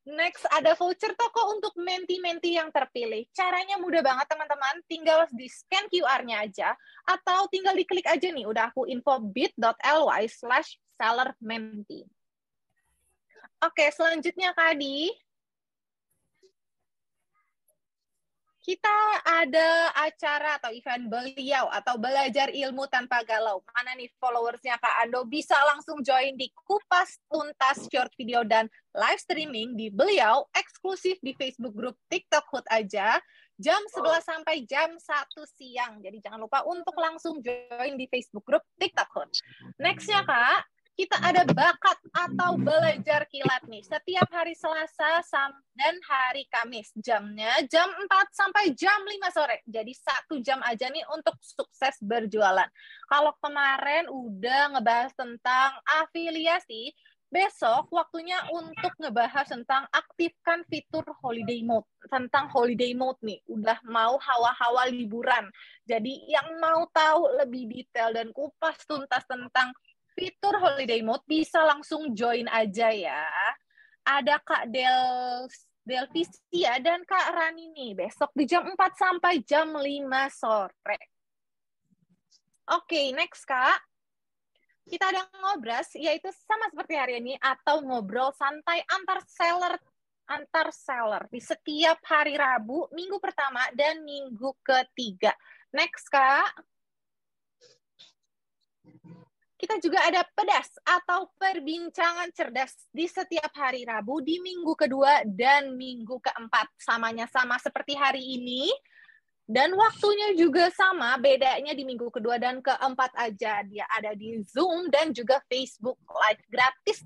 S7: Next, ada voucher toko untuk menti-menti yang terpilih. Caranya mudah banget, teman-teman. Tinggal di-scan QR-nya aja, atau tinggal diklik aja nih. Udah aku info bit.ly/sellermenti. Oke, selanjutnya Kak Adi. Kita ada acara atau event beliau atau belajar ilmu tanpa galau. Mana nih followersnya Kak Ando bisa langsung join di Kupas Tuntas short video dan live streaming di beliau eksklusif di Facebook grup TikTok Hood aja jam 11 sampai jam 1 siang. Jadi jangan lupa untuk langsung join di Facebook grup TikTok Hood. Next-nya Kak, kita ada bakat atau belajar kilat nih. Setiap hari Selasa dan hari Kamis. Jamnya jam 4 sampai jam 5 sore. Jadi 1 jam aja nih untuk sukses berjualan. Kalau kemarin udah ngebahas tentang afiliasi, besok waktunya untuk ngebahas tentang aktifkan fitur holiday mode. Tentang holiday mode nih. Udah mau hawa-hawa liburan. Jadi yang mau tahu lebih detail dan kupas tuntas tentang fitur holiday mode bisa langsung join aja ya. Ada Kak Delvisia dan Kak Rani nih besok di jam 4 sampai jam 5 sore. Oke, next Kak. Kita ada ngobras, yaitu sama seperti hari ini atau ngobrol santai antar seller di setiap hari Rabu, minggu pertama dan minggu ketiga. Next Kak. Kita juga ada pedas atau perbincangan cerdas di setiap hari Rabu, di minggu kedua dan minggu keempat. Samanya sama seperti hari ini. Dan waktunya juga sama, bedanya di minggu kedua dan keempat aja. Dia ada di Zoom dan juga Facebook Live gratis,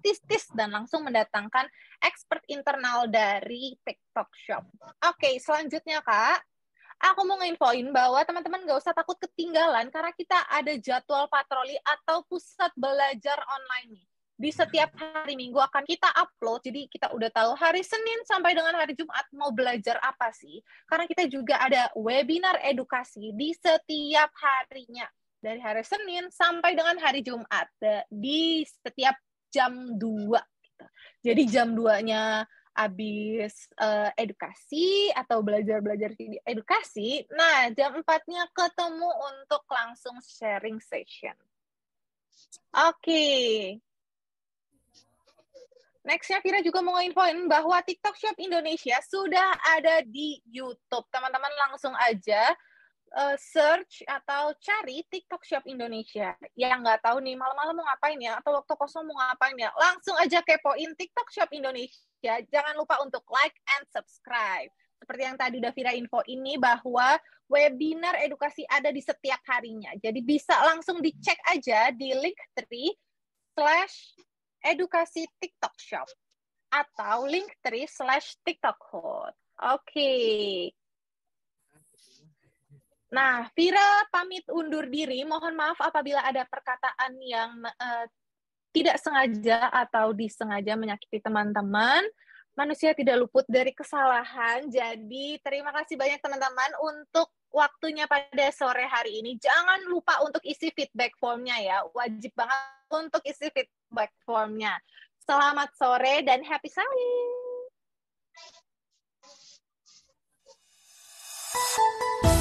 S7: dan langsung mendatangkan expert internal dari TikTok Shop. Oke, selanjutnya Kak. Aku mau nginfoin bahwa teman-teman nggak usah takut ketinggalan karena kita ada jadwal patroli atau pusat belajar online nih. Di setiap hari Minggu akan kita upload, jadi kita udah tahu hari Senin sampai dengan hari Jumat mau belajar apa sih. Karena kita juga ada webinar edukasi di setiap harinya. Dari hari Senin sampai dengan hari Jumat. Di setiap jam 2. Gitu. Jadi jam 2-nya habis edukasi atau belajar edukasi, nah jam 4-nya ketemu untuk langsung sharing session. Oke. Next-nya Vira juga mau nginfoin bahwa TikTok Shop Indonesia sudah ada di YouTube. Teman-teman langsung aja search atau cari TikTok Shop Indonesia. Yang nggak tahu nih malam-malam mau ngapain ya, atau waktu kosong mau ngapain ya, langsung aja kepoin TikTok Shop Indonesia. Jangan lupa untuk like and subscribe. Seperti yang tadi udah Vira info ini bahwa webinar edukasi ada di setiap harinya. Jadi bisa langsung dicek aja di Linktree/edukasi TikTok Shop atau Linktree/TikTok Hood. Oke. Nah, Vira pamit undur diri. Mohon maaf apabila ada perkataan yang tidak sengaja atau disengaja menyakiti teman-teman. Manusia tidak luput dari kesalahan. Jadi, terima kasih banyak teman-teman untuk waktunya pada sore hari ini. Jangan lupa untuk isi feedback form-nya ya. Wajib banget untuk isi feedback form-nya. Selamat sore dan happy selling!
S9: Thank